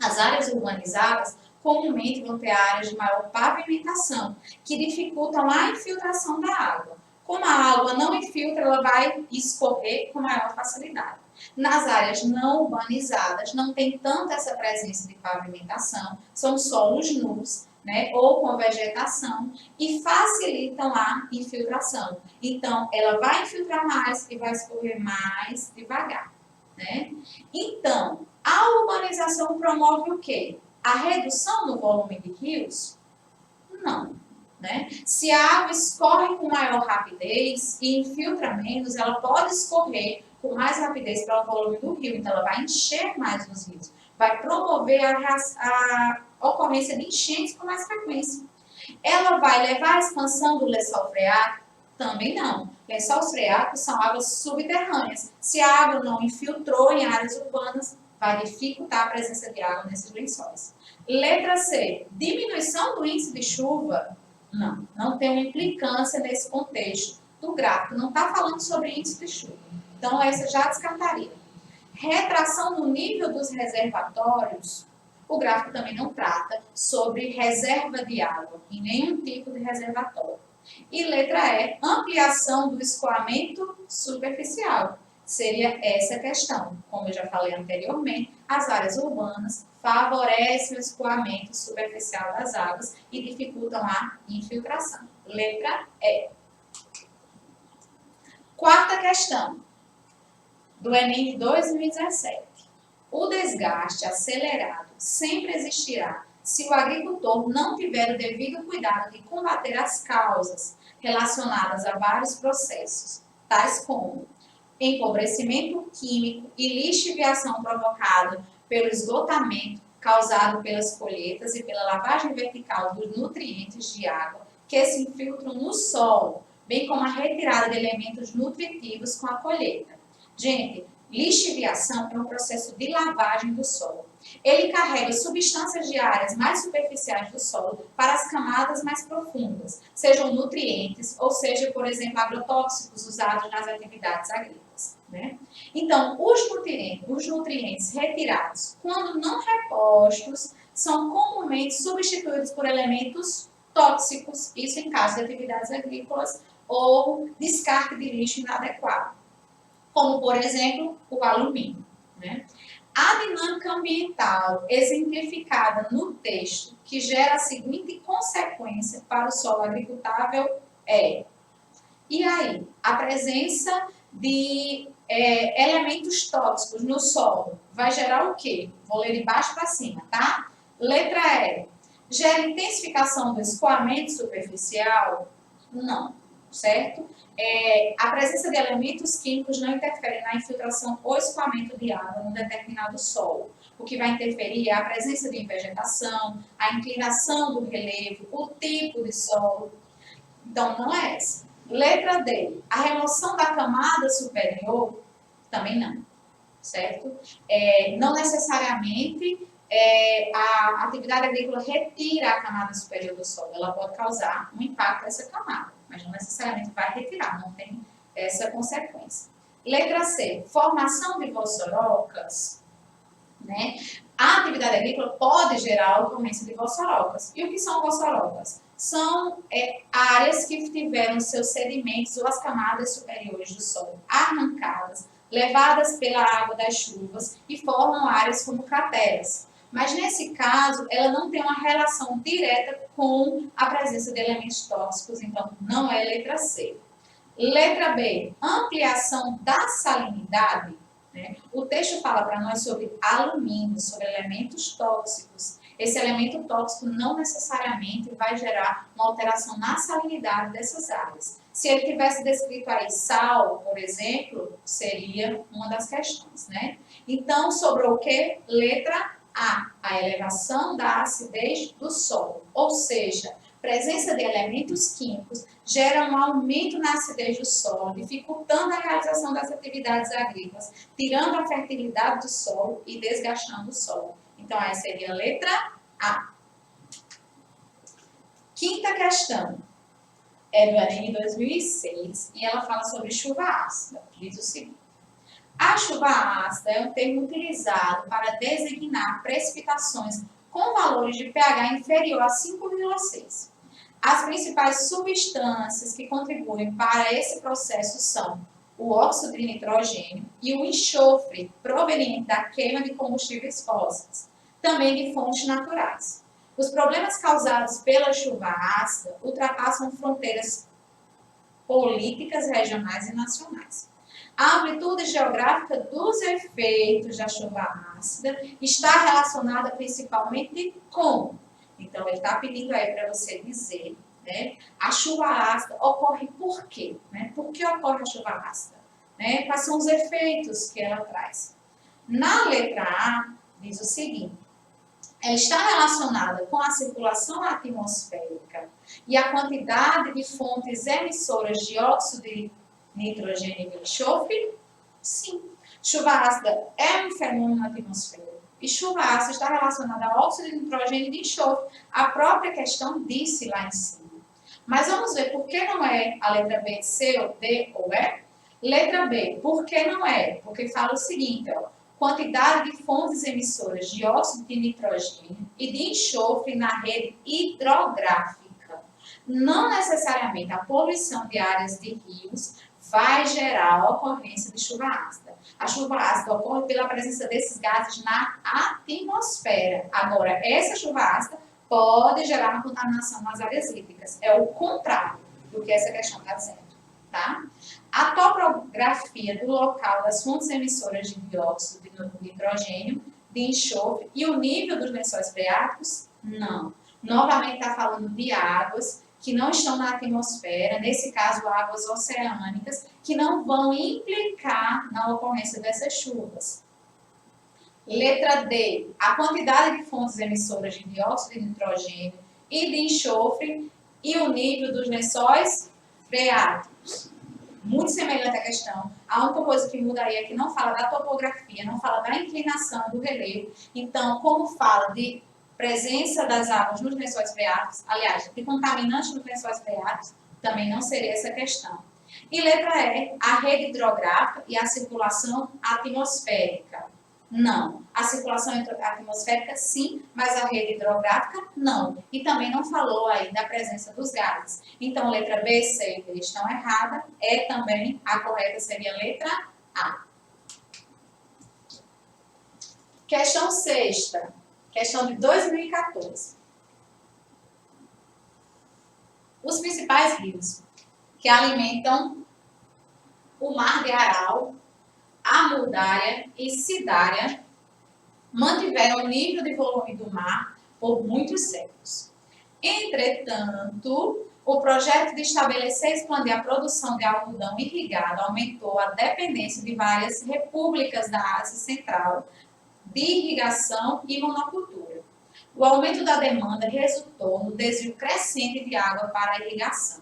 As áreas urbanizadas comumente vão ter áreas de maior pavimentação, que dificultam a infiltração da água. Como a água não infiltra, ela vai escorrer com maior facilidade. Nas áreas não urbanizadas, não tem tanta essa presença de pavimentação, são solos nus, né, ou com vegetação, e facilitam a infiltração. Então, ela vai infiltrar mais e vai escorrer mais devagar. Né? Então, a urbanização promove o quê? A redução no volume de rios? Não. Né? Se a água escorre com maior rapidez e infiltra menos, ela pode escorrer com mais rapidez pelo volume do rio, então ela vai encher mais os rios, vai promover a ocorrência de enchentes com mais frequência. Ela vai levar à expansão do lençol freático? Também não. Lençóis freáticos são águas subterrâneas. Se a água não infiltrou em áreas urbanas, vai dificultar a presença de água nesses lençóis. Letra C. Diminuição do índice de chuva? Não, não tem uma implicância nesse contexto do gráfico. Não está falando sobre índice de chuva. Então, essa já descartaria. Retração no nível dos reservatórios? O gráfico também não trata sobre reserva de água em nenhum tipo de reservatório. E letra E, ampliação do escoamento superficial. Seria essa a questão. Como eu já falei anteriormente, as áreas urbanas favorecem o escoamento superficial das águas e dificultam a infiltração. Letra E. Quarta questão, do Enem de 2017. O desgaste acelerado sempre existirá se o agricultor não tiver o devido cuidado de combater as causas relacionadas a vários processos, tais como empobrecimento químico e lixiviação provocado pelo esgotamento causado pelas colheitas e pela lavagem vertical dos nutrientes de água que se infiltram no solo, bem como a retirada de elementos nutritivos com a colheita. Gente, lixiviação é um processo de lavagem do solo. Ele carrega substâncias de áreas mais superficiais do solo para as camadas mais profundas, sejam nutrientes ou seja, por exemplo, agrotóxicos usados nas atividades agrícolas, né? Então, os nutrientes retirados, quando não repostos, são comumente substituídos por elementos tóxicos, isso em caso de atividades agrícolas ou descarte de lixo inadequado, como, por exemplo, o alumínio, né? A dinâmica ambiental exemplificada no texto, que gera a seguinte consequência para o solo agricultável é, e aí, a presença de elementos tóxicos no solo vai gerar o quê? Vou ler de baixo para cima, tá? Letra E, gera intensificação do escoamento superficial? Não, certo? A presença de elementos químicos não interfere na infiltração ou escoamento de água num determinado solo. O que vai interferir é a presença de vegetação, a inclinação do relevo, o tipo de solo. Então, não é essa. Letra D, a remoção da camada superior? Também não, certo? Não necessariamente a atividade agrícola retira a camada superior do solo. Ela pode causar um impacto nessa camada, mas não necessariamente vai retirar, não tem essa consequência. Letra C, formação de vossorocas, né? A atividade agrícola pode gerar a ocorrência de vossorocas. E o que são vossorocas? São áreas que tiveram seus sedimentos ou as camadas superiores do solo arrancadas, levadas pela água das chuvas e formam áreas como crateras. Mas nesse caso, ela não tem uma relação direta com a presença de elementos tóxicos, então não é letra C. Letra B, ampliação da salinidade. Né? O texto fala para nós sobre alumínio, sobre elementos tóxicos. Esse elemento tóxico não necessariamente vai gerar uma alteração na salinidade dessas áreas. Se ele tivesse descrito aí sal, por exemplo, seria uma das questões, né? Então, sobrou o quê? Letra A elevação da acidez do solo, ou seja, presença de elementos químicos gera um aumento na acidez do solo, dificultando a realização das atividades agrícolas, tirando a fertilidade do solo e desgastando o solo. Então, aí seria a letra A. Quinta questão é do Enem 2006 e ela fala sobre chuva ácida. Diz o seguinte: a chuva ácida é um termo utilizado para designar precipitações com valores de pH inferior a 5,6. As principais substâncias que contribuem para esse processo são o óxido de nitrogênio e o enxofre proveniente da queima de combustíveis fósseis, também de fontes naturais. Os problemas causados pela chuva ácida ultrapassam fronteiras políticas regionais e nacionais. A amplitude geográfica dos efeitos da chuva ácida está relacionada principalmente com... Então, ele está pedindo aí para você dizer, né? A chuva ácida ocorre por quê? Né? Por que ocorre a chuva ácida? né? Quais são os efeitos que ela traz? Na letra A, diz o seguinte: ela está relacionada com a circulação atmosférica e a quantidade de fontes emissoras de óxido de nitrogênio e de enxofre? Sim. Chuva ácida é um fenômeno atmosférico. E chuva ácida está relacionada a óxido de nitrogênio e de enxofre. A própria questão disse lá em cima. Mas vamos ver por que não é a letra B, C, ou D ou E? Letra B, por que não é? Porque fala o seguinte, ó, quantidade de fontes emissoras de óxido de nitrogênio e de enxofre na rede hidrográfica. Não necessariamente a poluição de áreas de rios vai gerar a ocorrência de chuva ácida. A chuva ácida ocorre pela presença desses gases na atmosfera. Agora, essa chuva ácida pode gerar uma contaminação nas áreas hídricas. É o contrário do que essa questão está dizendo, tá? A topografia do local das fontes emissoras de dióxido de nitrogênio, de enxofre e o nível dos lençóis freáticos? Não. Novamente está falando de águas que não estão na atmosfera, nesse caso águas oceânicas, que não vão implicar na ocorrência dessas chuvas. Letra D, a quantidade de fontes emissoras de dióxido de nitrogênio e de enxofre e o nível dos lençóis freáticos. Muito semelhante à questão. A única coisa que muda aí é que não fala da topografia, não fala da inclinação do relevo. Então, como fala de presença das águas nos lençóis freáticos, aliás, de contaminantes nos lençóis freáticos, também não seria essa questão. E letra E, a rede hidrográfica e a circulação atmosférica. Não. A circulação atmosférica, sim, mas a rede hidrográfica, não. E também não falou aí da presença dos gases. Então, letra B, C e D estão erradas. E também, a correta seria a letra A. Questão 6ª. Questão de 2014. Os principais rios que alimentam o Mar de Aral, Amudarya e Cidária mantiveram o nível de volume do mar por muitos séculos. Entretanto, o projeto de estabelecer e expandir a produção de algodão irrigado aumentou a dependência de várias repúblicas da Ásia Central de irrigação e monocultura. O aumento da demanda resultou no desvio crescente de água para a irrigação,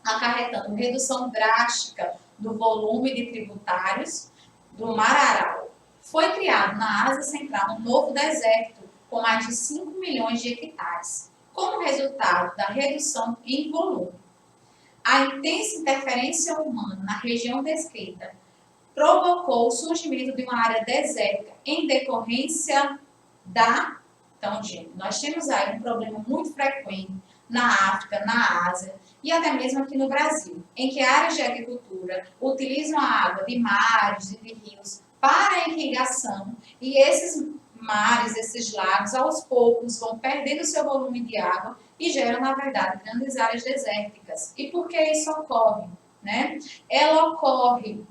acarretando redução drástica do volume de tributários do Mar Aral. Foi criado na Ásia Central um novo deserto com mais de 5 milhões de hectares, como resultado da redução em volume. A intensa interferência humana na região descrita provocou o surgimento de uma área desértica em decorrência da... Então, gente, nós temos aí um problema muito frequente na África, na Ásia e até mesmo aqui no Brasil, em que áreas de agricultura utilizam a água de mares e de rios para a irrigação e esses mares, esses lagos, aos poucos vão perdendo seu volume de água e geram, na verdade, grandes áreas desérticas. E por que isso ocorre? Né? Ela ocorre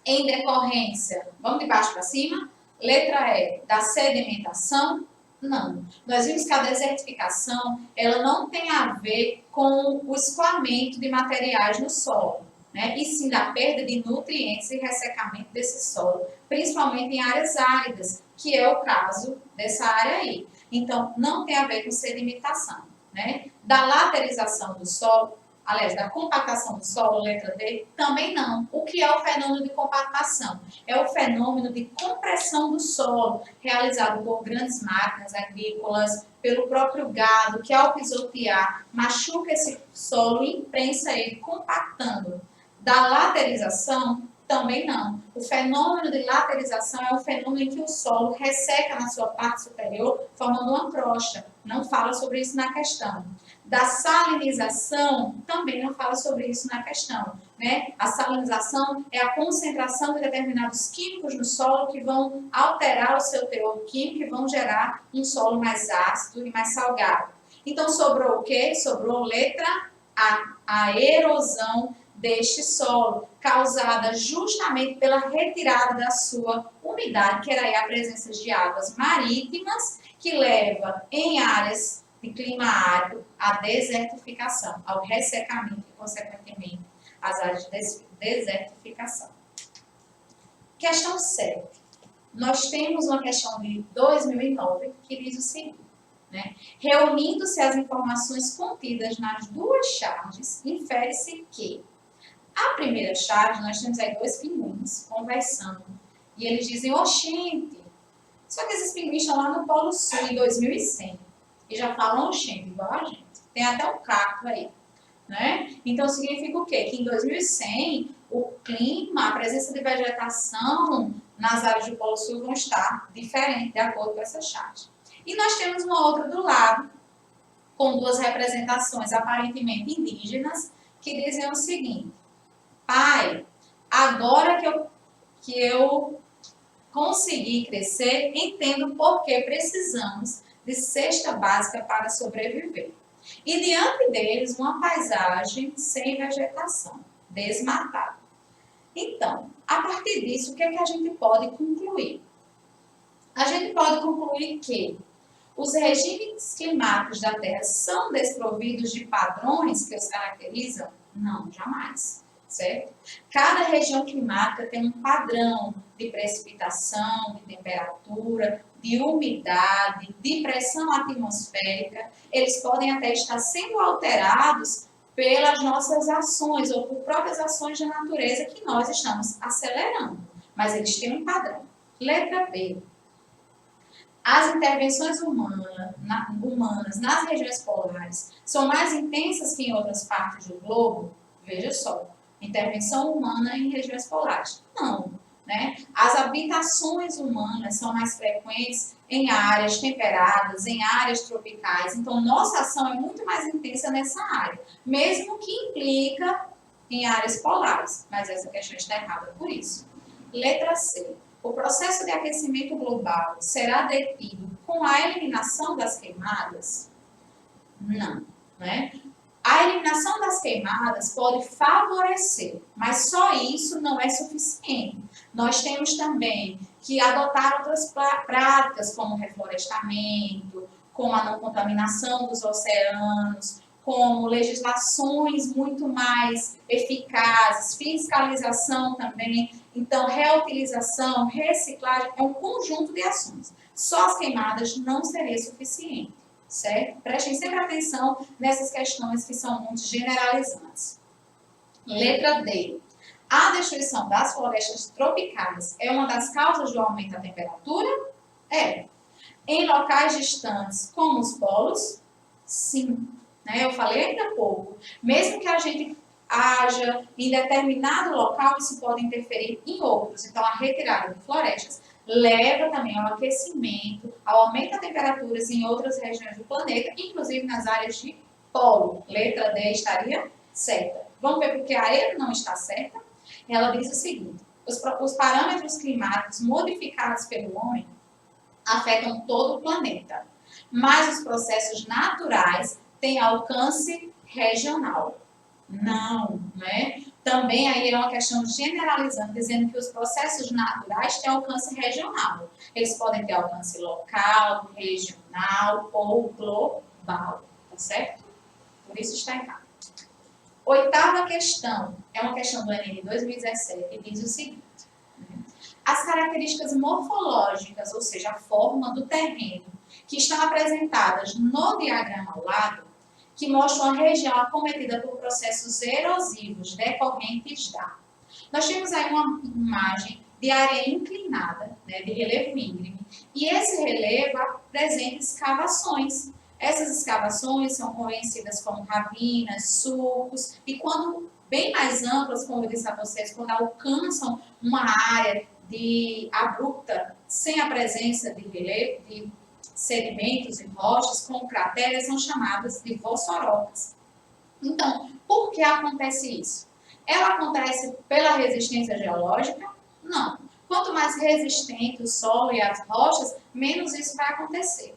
em decorrência, vamos de baixo para cima, letra E, da sedimentação? Não. Nós vimos que a desertificação, ela não tem a ver com o escoamento de materiais no solo, né? E sim da perda de nutrientes e ressecamento desse solo, principalmente em áreas áridas, que é o caso dessa área aí. Então, não tem a ver com sedimentação, né? Da laterização do solo, aliás, da compactação do solo, letra D, também não. O que é o fenômeno de compactação? É o fenômeno de compressão do solo, realizado por grandes máquinas agrícolas, pelo próprio gado, que ao pisotear, machuca esse solo e imprensa ele, compactando. Da laterização, também não. O fenômeno de laterização é o fenômeno em que o solo resseca na sua parte superior, formando uma crosta. Não fala sobre isso na questão. Da salinização, também não fala sobre isso na questão, né? A salinização é a concentração de determinados químicos no solo que vão alterar o seu teor químico e vão gerar um solo mais ácido e mais salgado. Então, sobrou o quê? Sobrou letra A erosão deste solo, causada justamente pela retirada da sua umidade, que era aí a presença de águas marítimas, que leva em áreas de clima árido à desertificação, ao ressecamento e, consequentemente, às áreas de desertificação. Questão 7. Nós temos uma questão de 2009 que diz o seguinte, né? Reunindo-se as informações contidas nas duas charges, infere-se que a primeira charge, nós temos aí 2 pinguins conversando e eles dizem, oxente, só que esses pinguins estão lá no Polo Sul em 2100 e já falam oxente, igual a gente. Tem até um cacto aí, né? Então significa o quê? Que em 2100 o clima, a presença de vegetação nas áreas do Polo Sul vão estar diferentes de acordo com essa charge. E nós temos uma outra do lado, com 2 representações aparentemente indígenas, que dizem o seguinte, pai, agora que eu consegui crescer, entendo por que precisamos de cesta básica para sobreviver. E diante deles, uma paisagem sem vegetação, desmatada. Então, a partir disso, o que é que a gente pode concluir? A gente pode concluir que os regimes climáticos da Terra são desprovidos de padrões que os caracterizam? Não, jamais, certo? Cada região climática tem um padrão de precipitação, de temperatura, de umidade, de pressão atmosférica. Eles podem até estar sendo alterados pelas nossas ações ou por próprias ações da natureza que nós estamos acelerando. Mas eles têm um padrão. Letra B. As intervenções humanas nas regiões polares são mais intensas que em outras partes do globo? Veja só, intervenção humana em regiões polares. Não, né? As habitações humanas são mais frequentes em áreas temperadas, em áreas tropicais. Então, nossa ação é muito mais intensa nessa área, mesmo que implica em áreas polares. Mas essa questão está errada por isso. Letra C. O processo de aquecimento global será detido com a eliminação das queimadas? Não, né? A eliminação das queimadas pode favorecer, mas só isso não é suficiente. Nós temos também que adotar outras práticas, como reflorestamento, como a não contaminação dos oceanos, como legislações muito mais eficazes, fiscalização também. Então, reutilização, reciclagem, é um conjunto de ações. Só as queimadas não seria suficiente, certo? Prestem sempre atenção nessas questões que são muito generalizantes. Letra D. A destruição das florestas tropicais é uma das causas do aumento da temperatura? É. Em locais distantes, como os polos? Sim. Né? Eu falei ainda há pouco. Mesmo que a gente haja em determinado local, isso pode interferir em outros. Então, a retirada de florestas leva também ao aquecimento, ao aumento das temperaturas em outras regiões do planeta, inclusive nas áreas de polo. Letra D estaria certa. Vamos ver porque a E não está certa? Ela diz o seguinte, os parâmetros climáticos modificados pelo homem afetam todo o planeta, mas os processos naturais têm alcance regional. Não, né? Também aí é uma questão generalizando, dizendo que os processos naturais têm alcance regional. Eles podem ter alcance local, regional ou global, tá certo? Por isso está errado. 8ª questão, é uma questão do Enem de 2017, e diz o seguinte. As características morfológicas, ou seja, a forma do terreno, que estão apresentadas no diagrama ao lado, que mostram a região acometida por processos erosivos decorrentes da. Nós temos aí uma imagem de área inclinada, né, de relevo íngreme, e esse relevo apresenta escavações. Essas escavações são conhecidas como ravinas, sulcos, e quando bem mais amplas, como eu disse a vocês, quando alcançam uma área de abrupta, sem a presença de relevo, de sedimentos e rochas, como crateras, são chamadas de vossorocas. Então, por que acontece isso? Ela acontece pela resistência geológica? Não. Quanto mais resistente o solo e as rochas, menos isso vai acontecer.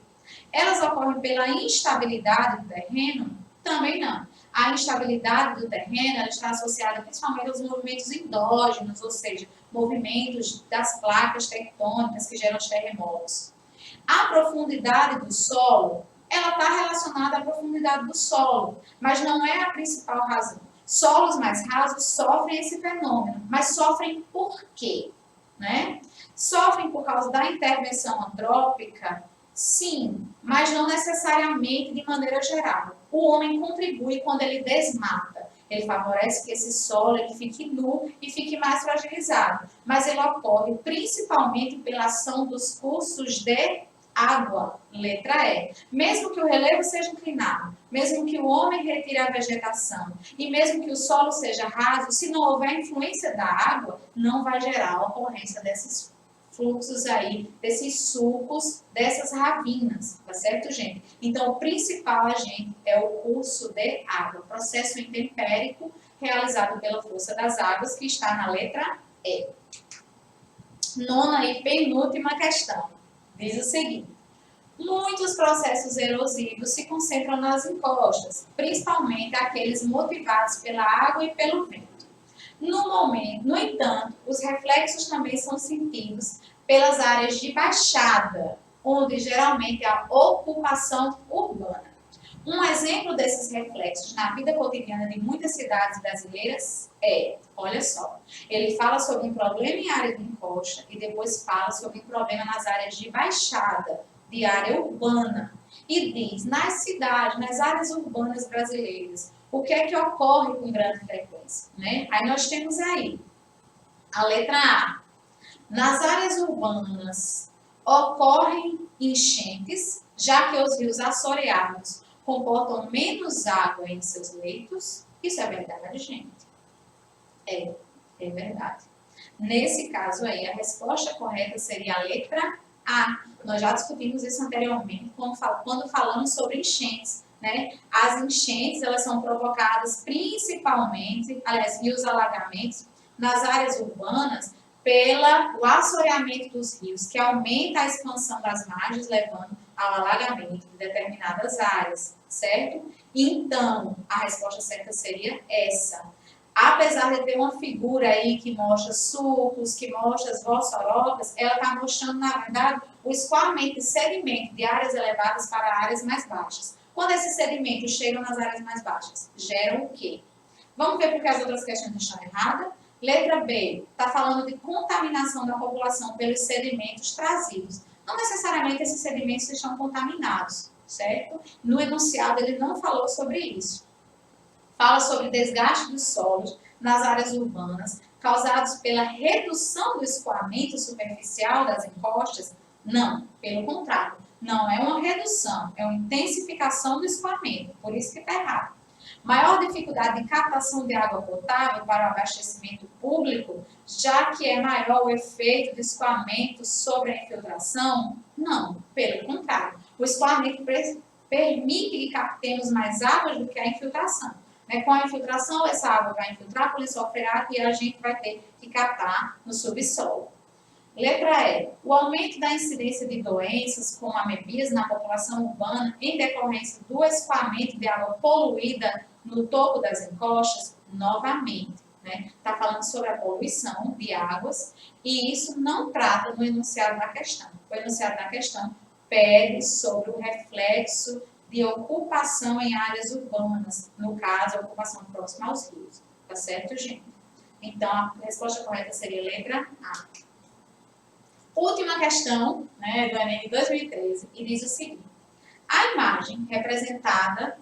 Elas ocorrem pela instabilidade do terreno? Também não. A instabilidade do terreno ela está associada principalmente aos movimentos endógenos, ou seja, movimentos das placas tectônicas que geram os terremotos. A profundidade do solo, ela está relacionada à profundidade do solo, mas não é a principal razão. Solos mais rasos sofrem esse fenômeno, mas sofrem por quê? né? Sofrem por causa da intervenção antrópica? Sim, mas não necessariamente de maneira geral. O homem contribui quando ele desmata. Ele favorece que esse solo ele fique nu e fique mais fragilizado. Mas ele ocorre principalmente pela ação dos cursos de água, letra E. Mesmo que o relevo seja inclinado, mesmo que o homem retire a vegetação e mesmo que o solo seja raso, se não houver influência da água, não vai gerar a ocorrência desses fluxos aí, desses sulcos, dessas ravinas, tá certo, gente? Então, o principal agente é o curso de água, processo intempérico realizado pela força das águas, que está na letra E. Nona e penúltima questão, diz o seguinte: muitos processos erosivos se concentram nas encostas, principalmente aqueles motivados pela água e pelo vento. No entanto, os reflexos também são sentidos pelas áreas de baixada, onde geralmente há ocupação urbana. Um exemplo desses reflexos na vida cotidiana de muitas cidades brasileiras é, olha só, ele fala sobre um problema em área de encosta e depois fala sobre um problema nas áreas de baixada, de área urbana. E diz, nas cidades, nas áreas urbanas brasileiras, o que é que ocorre com grande frequência, né? Aí nós temos aí a letra A. Nas áreas urbanas ocorrem enchentes, já que os rios assoreados comportam menos água em seus leitos. Isso é verdade, gente? É verdade. Nesse caso aí, a resposta correta seria a letra A. Nós já discutimos isso anteriormente quando falamos sobre enchentes, né? As enchentes, elas são provocadas principalmente, aliás, e os alagamentos, nas áreas urbanas, pelo assoreamento dos rios, que aumenta a expansão das margens, levando ao alagamento de determinadas áreas, certo? Então, a resposta certa seria essa. Apesar de ter uma figura aí que mostra sulcos, que mostra as vossorocas, ela está mostrando, na verdade, o escoamento de sedimento de áreas elevadas para áreas mais baixas. Quando esses sedimentos chegam nas áreas mais baixas, geram o quê? Vamos ver porque as outras questões estão erradas. Letra B, está falando de contaminação da população pelos sedimentos trazidos. Não necessariamente esses sedimentos estão contaminados, certo? No enunciado ele não falou sobre isso. Fala sobre desgaste dos solos nas áreas urbanas, causados pela redução do escoamento superficial das encostas? Não, pelo contrário. Não é uma redução, é uma intensificação do escoamento, por isso que está errado. Maior dificuldade de captação de água potável para o abastecimento público, já que é maior o efeito do escoamento sobre a infiltração? Não, pelo contrário. O escoamento permite que captemos mais água do que a infiltração. Com a infiltração, essa água vai infiltrar para o lençol freático e a gente vai ter que captar no subsolo. Letra E. O aumento da incidência de doenças como amebíase na população urbana em decorrência do escoamento de água poluída no topo das encostas, novamente. Está falando sobre a poluição de águas e isso não trata no enunciado da questão. O enunciado da questão pede sobre o reflexo de ocupação em áreas urbanas, no caso, a ocupação próxima aos rios. Tá certo, gente? Então, a resposta correta seria letra A. Última questão, do Enem de 2013, e diz o seguinte: a imagem representa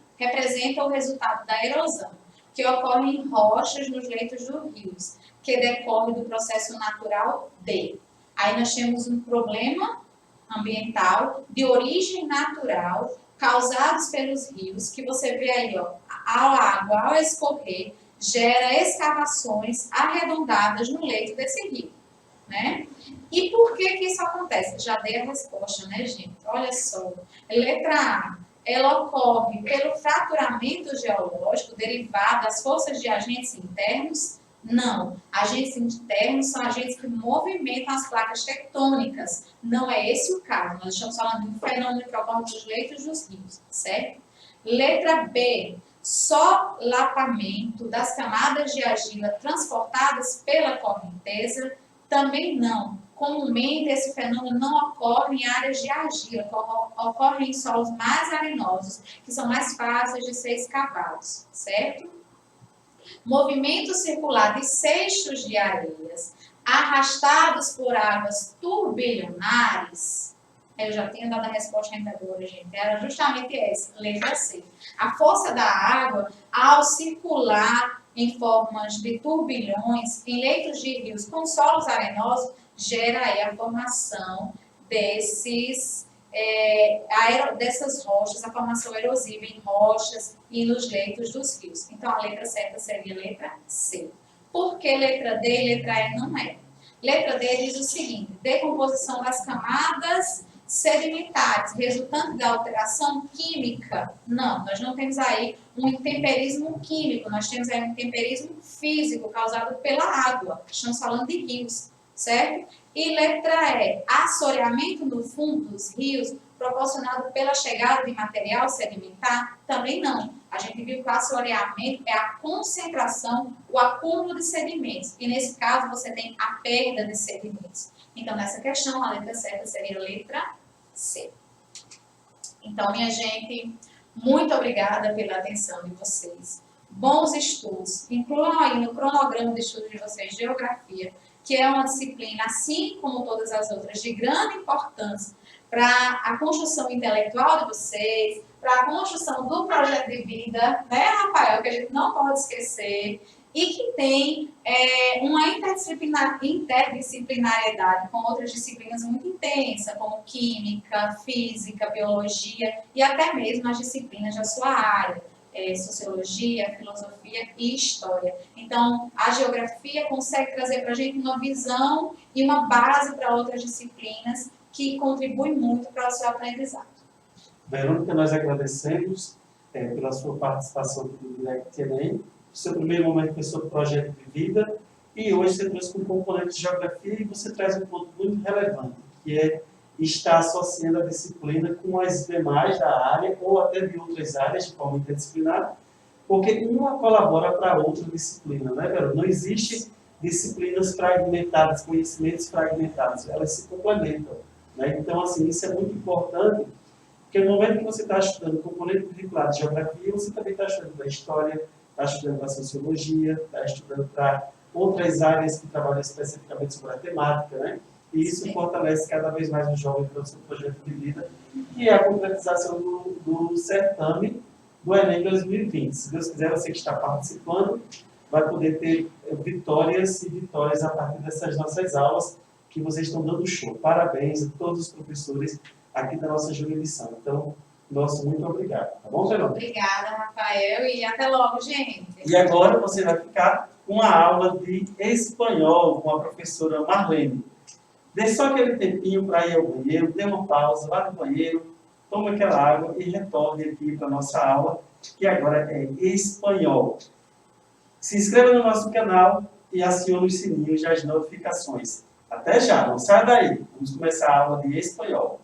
o resultado da erosão, que ocorre em rochas nos leitos dos rios, que decorre do processo natural de. Aí nós temos um problema ambiental de origem natural, causados pelos rios, que você vê aí, ó, a água, ao escorrer, gera escavações arredondadas no leito desse rio, E por que isso acontece? Já dei a resposta, gente? Olha só. Letra A, ela ocorre pelo fraturamento geológico derivado das forças de agentes internos? Não. Agentes internos são agentes que movimentam as placas tectônicas. Não é esse o caso. Nós estamos falando de um fenômeno que ocorre nos leitos dos rios, certo? Letra B, solapamento das camadas de argila transportadas pela correnteza? Também não. Comumente, esse fenômeno não ocorre em áreas de argila, ocorre em solos mais arenosos, que são mais fáceis de ser escavados, certo? Movimento circular de cestos de areias arrastados por águas turbilionares, eu já tinha dado a resposta anterior, gente, era justamente essa, letra C. A força da água, ao circular em formas de turbilhões, em leitos de rios com solos arenosos, gera aí a formação dessas rochas, a formação erosiva em rochas e nos leitos dos rios. Então, a letra certa seria a letra C. Por que letra D e letra E não é? Letra D diz o seguinte: decomposição das camadas sedimentares, resultante da alteração química. Não, nós não temos aí um intemperismo químico, nós temos aí um intemperismo físico causado pela água. Estamos falando de rios, certo? E letra E, assoreamento no fundo dos rios proporcionado pela chegada de material sedimentar? Também não. A gente viu que o assoreamento é a concentração, o acúmulo de sedimentos. E nesse caso você tem a perda de sedimentos. Então, nessa questão, a letra certa seria a letra C. Então, minha gente, muito obrigada pela atenção de vocês. Bons estudos. Incluam aí no cronograma de estudo de vocês Geografia, que é uma disciplina, assim como todas as outras, de grande importância para a construção intelectual de vocês, para a construção do projeto de vida, né, Rafael, que a gente não pode esquecer, e que tem uma interdisciplinariedade com outras disciplinas muito intensa, como química, física, biologia e até mesmo as disciplinas da sua área, sociologia, filosofia e história. Então, a geografia consegue trazer para a gente uma visão e uma base para outras disciplinas que contribuem muito para o seu aprendizado. Verônica, nós agradecemos pela sua participação no Direct Enem. O seu primeiro momento foi sobre projeto de vida e hoje você trouxe um componente de geografia e você traz um ponto muito relevante, que é estar associando a disciplina com as demais da área ou até de outras áreas de forma interdisciplinar, porque uma colabora para a outra disciplina, né, Verônica? Não existe disciplinas fragmentadas, conhecimentos fragmentados, elas se complementam, né? Então, assim, isso é muito importante, porque no momento que você está estudando componente curricular de geografia, você também está estudando da história, está estudando para sociologia, está estudando para outras áreas que trabalham especificamente sobre a temática, né? E isso fortalece cada vez mais o jovem para o seu projeto de vida, que é a concretização do certame do Enem 2020. Se Deus quiser, você que está participando vai poder ter vitórias e vitórias a partir dessas nossas aulas, que vocês estão dando show. Parabéns a todos os professores aqui da nossa jurisdição. Então, nosso muito obrigado. Tá bom, Verônica? Obrigada, Rafael, e até logo, gente. E agora você vai ficar com a aula de espanhol com a professora Marlene. Dê só aquele tempinho para ir ao banheiro, dê uma pausa, vá no banheiro, tome aquela água e retorne aqui para a nossa aula, que agora é espanhol. Se inscreva no nosso canal e acione os sininhos e as notificações. Até já, não sai daí. Vamos começar a aula de espanhol.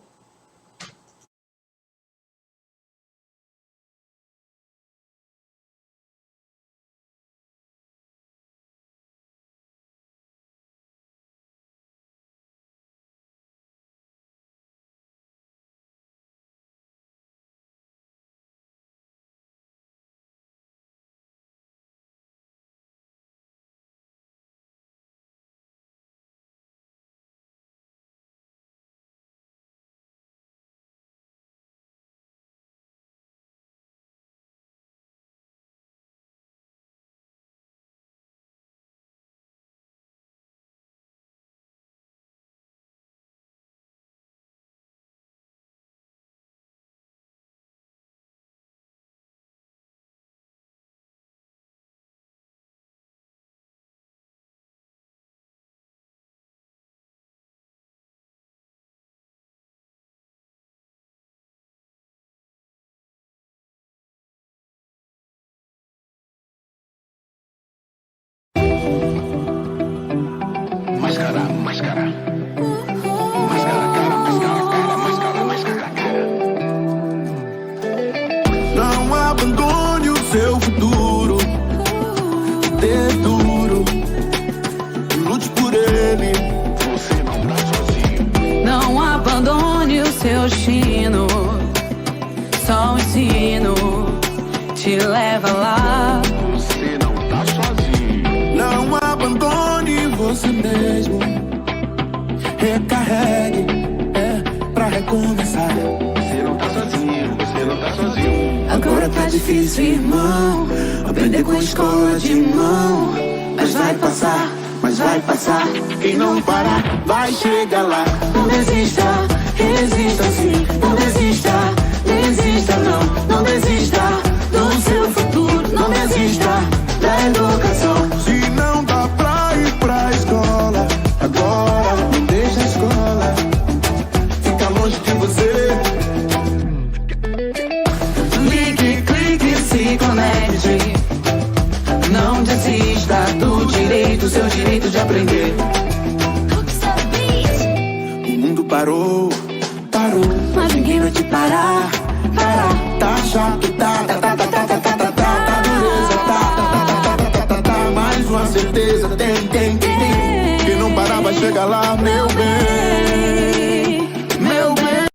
Não abandone o seu futuro. Dê duro, lute por ele. Você não tá sozinho. Não abandone o seu destino. Só o ensino te leva lá. Você não tá sozinho. Não abandone você. você mesmo. Recarregue, pra recomeçar. Você não tá sozinho, você não tá sozinho. Agora tá difícil, irmão, aprender com a escola de mão. Mas vai passar, mas vai passar. Quem não parar, vai chegar lá. Não desista, resista sim. Não desista, desista não. Não desista do seu futuro. Não desista da educação. Se não dá pra ir pra escola agora, não deixa a escola fica longe de você. Clique, clique, se conecte. Não desista do direito, seu direito de aprender. O mundo parou, parou, mas ninguém vai te parar, parar. Tá chato, tá dureza, tá. Mais uma certeza, tem. Quem não parar vai chegar lá, meu bem, meu bem.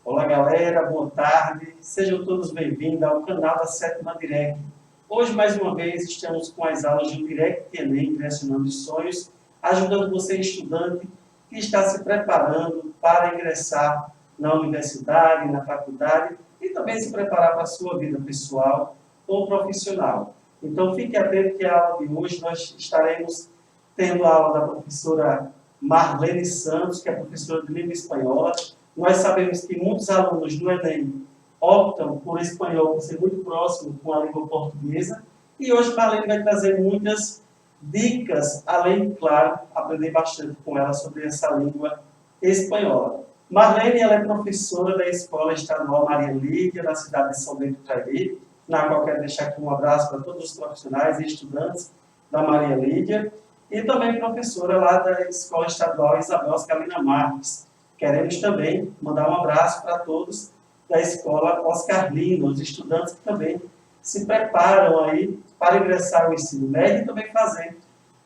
Olá galera, boa tarde, sejam todos bem-vindos ao canal da Sétima Direct. Hoje mais uma vez estamos com as aulas do Direct Enem, Direcionando os Sonhos, ajudando você estudante que está se preparando para ingressar na universidade, na faculdade e também se preparar para a sua vida pessoal ou profissional. Então fique atento que a aula de hoje nós estaremos tendo a aula da professora Marlene Santos, que é professora de língua espanhola. Nós sabemos que muitos alunos do Enem optam por espanhol, por ser muito próximo com a língua portuguesa. E hoje Marlene vai trazer muitas dicas, além, claro, aprender bastante com ela sobre essa língua espanhola. Marlene ela é professora da Escola Estadual Maria Lídia, na cidade de São Bento do Trairi, na qual quero deixar aqui um abraço para todos os profissionais e estudantes da Maria Lídia, e também professora lá da Escola Estadual Isabel Oscarina Marques. Queremos também mandar um abraço para todos da Escola Oscar Lima, os estudantes que também se preparam aí para ingressar no ensino médio e também fazer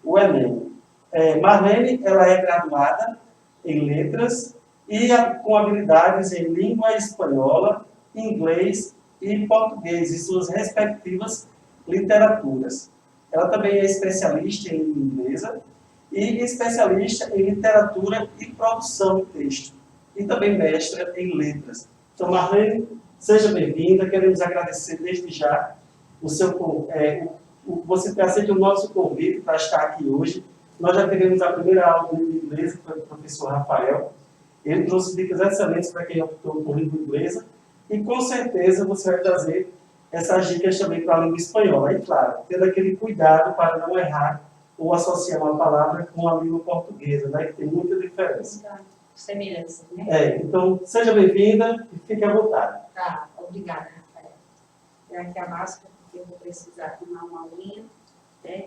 o Enem. Marlene, ela é graduada em letras e com habilidades em língua espanhola, inglês e português, e suas respectivas literaturas. Ela também é especialista em língua inglesa e especialista em literatura e produção de texto, e também mestra em letras. Então, Marlene, seja bem-vinda, queremos agradecer desde já você ter aceito o nosso convite para estar aqui hoje. Nós já tivemos a primeira aula de língua inglesa, que foi o professor Rafael. Ele trouxe dicas excelentes para quem optou por língua inglesa, e com certeza você vai trazer essas dicas também para a língua espanhola. E claro, tendo aquele cuidado para não errar ou associar uma palavra com a língua portuguesa, né, que tem muita diferença. Semelhança, né? Então, seja bem-vinda e fique à vontade. Tá, obrigada, Rafael. É aqui a máscara, porque eu vou precisar tomar uma aulinha. Né?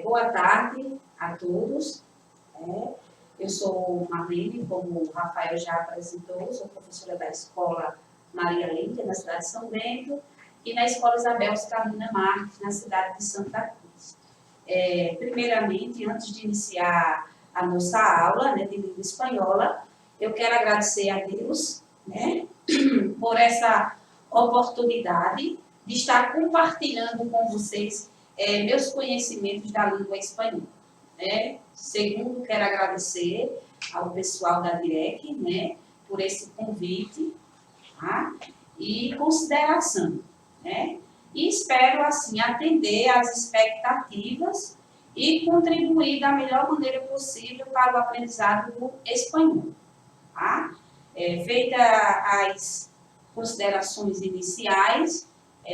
Boa tarde a todos. Eu sou Marlene, como o Rafael já apresentou, sou professora da Escola Maria Lídia, na cidade de São Bento, e na Escola Isabel Oscarina Marques, na cidade de Santa Cruz. Primeiramente, antes de iniciar a nossa aula, né, de língua espanhola, eu quero agradecer a Deus, né, por essa oportunidade de estar compartilhando com vocês meus conhecimentos da língua espanhola. Né. Segundo, quero agradecer ao pessoal da Direct, né, por esse convite, tá, e consideração, né, e espero, assim, atender às expectativas e contribuir da melhor maneira possível para o aprendizado do espanhol. Tá? Feitas as considerações iniciais,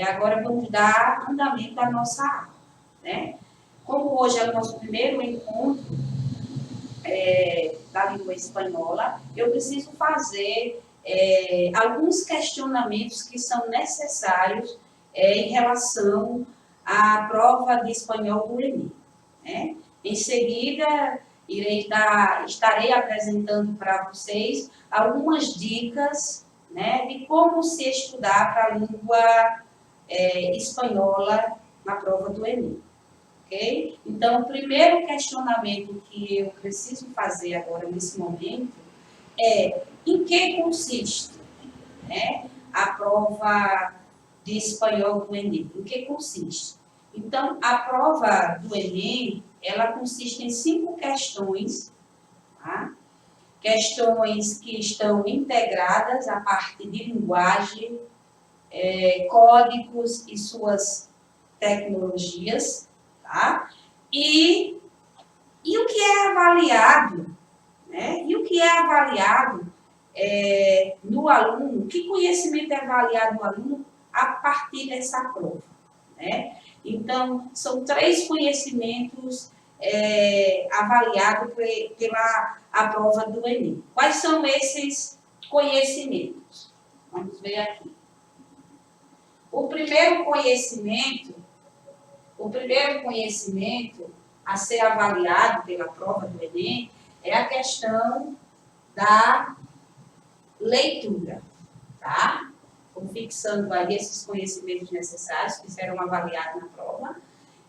agora vamos dar andamento à nossa aula. Né? Como hoje é o nosso primeiro encontro da língua espanhola, eu preciso fazer alguns questionamentos que são necessários em relação à prova de espanhol do Enem. Né? Em seguida, estarei apresentando para vocês algumas dicas, né, de como se estudar para a língua espanhola na prova do Enem. Okay? Então, o primeiro questionamento que eu preciso fazer agora, nesse momento, é em que consiste, né, a prova de espanhol do Enem. Em que consiste? Então, a prova do Enem, ela consiste em 5 questões, tá? Questões que estão integradas à parte de linguagem, códigos e suas tecnologias, tá? E o que é avaliado, né? E o que é avaliado no aluno, que conhecimento é avaliado no aluno a partir dessa prova, né? Então, são 3 conhecimentos avaliados pela a prova do Enem. Quais são esses conhecimentos? Vamos ver aqui. O primeiro conhecimento a ser avaliado pela prova do Enem é a questão da leitura, tá? Estou fixando aí esses conhecimentos necessários que serão avaliados na prova.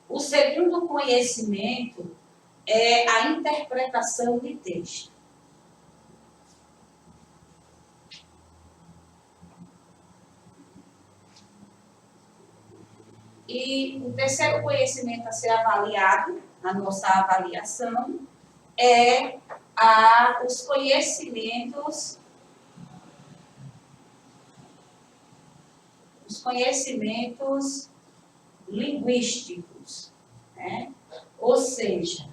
O segundo conhecimento é a interpretação de texto. E o terceiro conhecimento a ser avaliado na nossa avaliação é os conhecimentos linguísticos, né? Ou seja,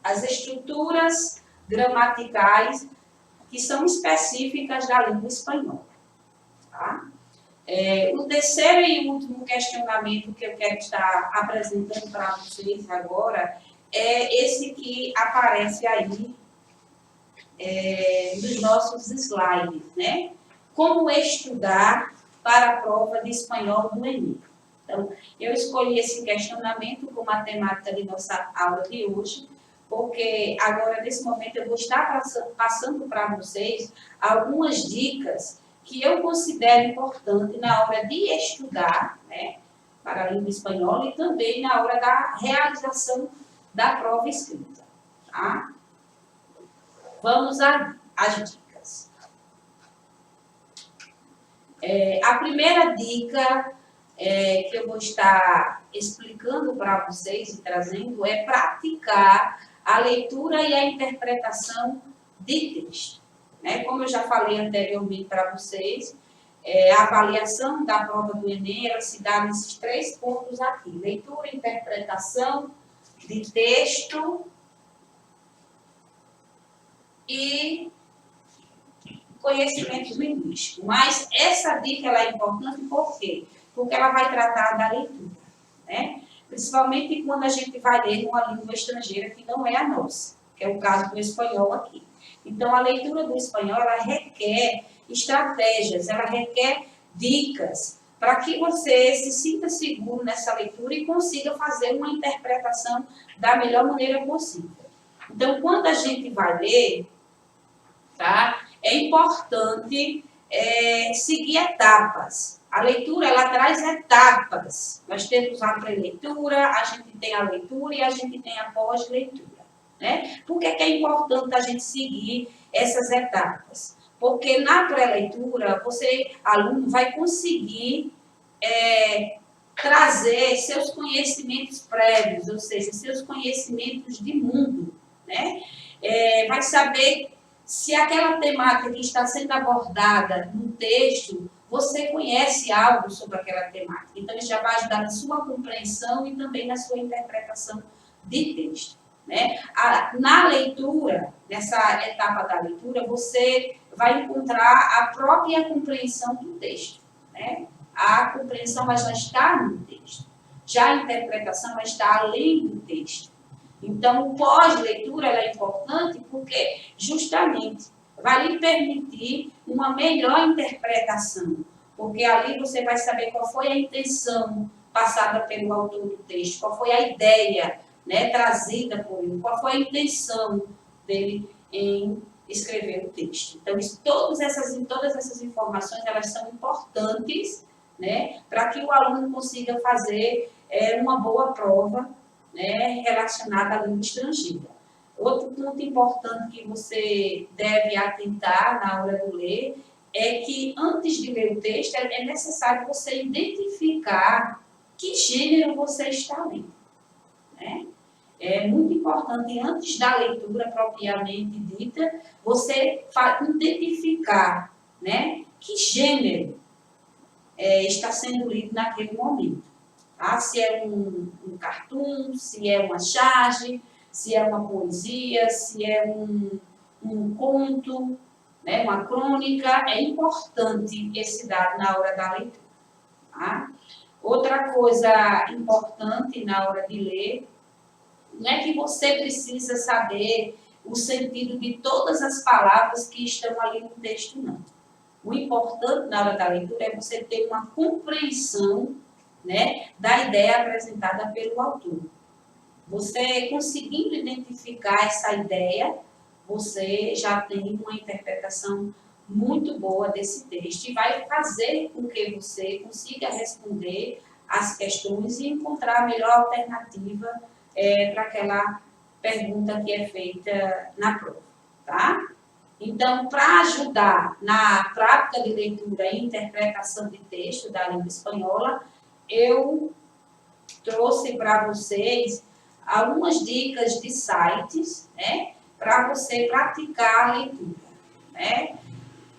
as estruturas gramaticais que são específicas da língua espanhola, tá? O terceiro e último questionamento que eu quero estar apresentando para vocês agora é esse que aparece aí nos nossos slides, né? Como estudar para a prova de espanhol do Enem. Então, eu escolhi esse questionamento como a temática de nossa aula de hoje, porque agora, nesse momento, eu vou estar passando para vocês algumas dicas que eu considero importante na hora de estudar, né, para a língua espanhola e também na hora da realização da prova escrita, tá? Vamos às dicas. A primeira dica que eu vou estar explicando para vocês e trazendo é praticar a leitura e a interpretação de texto. Né? Como eu já falei anteriormente para vocês, a avaliação da prova do Enem, ela se dá nesses 3 pontos aqui: leitura, interpretação de texto e conhecimentos linguísticos. Mas essa dica ela é importante por quê? Porque ela vai tratar da leitura, né? Principalmente quando a gente vai ler uma língua estrangeira que não é a nossa, que é o caso do espanhol aqui. Então, a leitura do espanhol, ela requer estratégias, ela requer dicas para que você se sinta seguro nessa leitura e consiga fazer uma interpretação da melhor maneira possível. Então, quando a gente vai ler, tá? É importante seguir etapas. A leitura, ela traz etapas. Nós temos a pré-leitura, a gente tem a leitura e a gente tem a pós-leitura, né? Por que é importante a gente seguir essas etapas? Porque na pré-leitura, você, aluno, vai conseguir trazer seus conhecimentos prévios, ou seja, seus conhecimentos de mundo, né? Vai saber se aquela temática que está sendo abordada no texto, você conhece algo sobre aquela temática. Então, isso já vai ajudar na sua compreensão e também na sua interpretação de texto, né? Na leitura, nessa etapa da leitura, você vai encontrar a própria compreensão do texto, né? A compreensão ela já está no texto. Já a interpretação ela está além do texto. Então, o pós-leitura ela é importante porque, justamente, vai lhe permitir uma melhor interpretação, porque ali você vai saber qual foi a intenção passada pelo autor do texto, qual foi a ideia, né, trazida por ele, qual foi a intenção dele em escrever o texto. Então, todas essas informações elas são importantes, né, para que o aluno consiga fazer uma boa prova, né, relacionada à língua estrangeira. Outro ponto importante que você deve atentar na hora de ler é que antes de ler o texto é necessário você identificar que gênero você está lendo, né? É muito importante, antes da leitura propriamente dita, você identificar, né, que gênero está sendo lido naquele momento. Tá? Se é um cartoon, se é uma charge, se é uma poesia, se é um conto, né, uma crônica. É importante esse dado na hora da leitura. Tá? Outra coisa importante na hora de ler, não é que você precisa saber o sentido de todas as palavras que estão ali no texto, não. O importante na hora da leitura é você ter uma compreensão, né, da ideia apresentada pelo autor. Você conseguindo identificar essa ideia, você já tem uma interpretação muito boa desse texto e vai fazer com que você consiga responder as questões e encontrar a melhor alternativa para aquela pergunta que é feita na prova, tá? Então, para ajudar na prática de leitura e interpretação de texto da língua espanhola, eu trouxe para vocês algumas dicas de sites, né, para você praticar a leitura, né?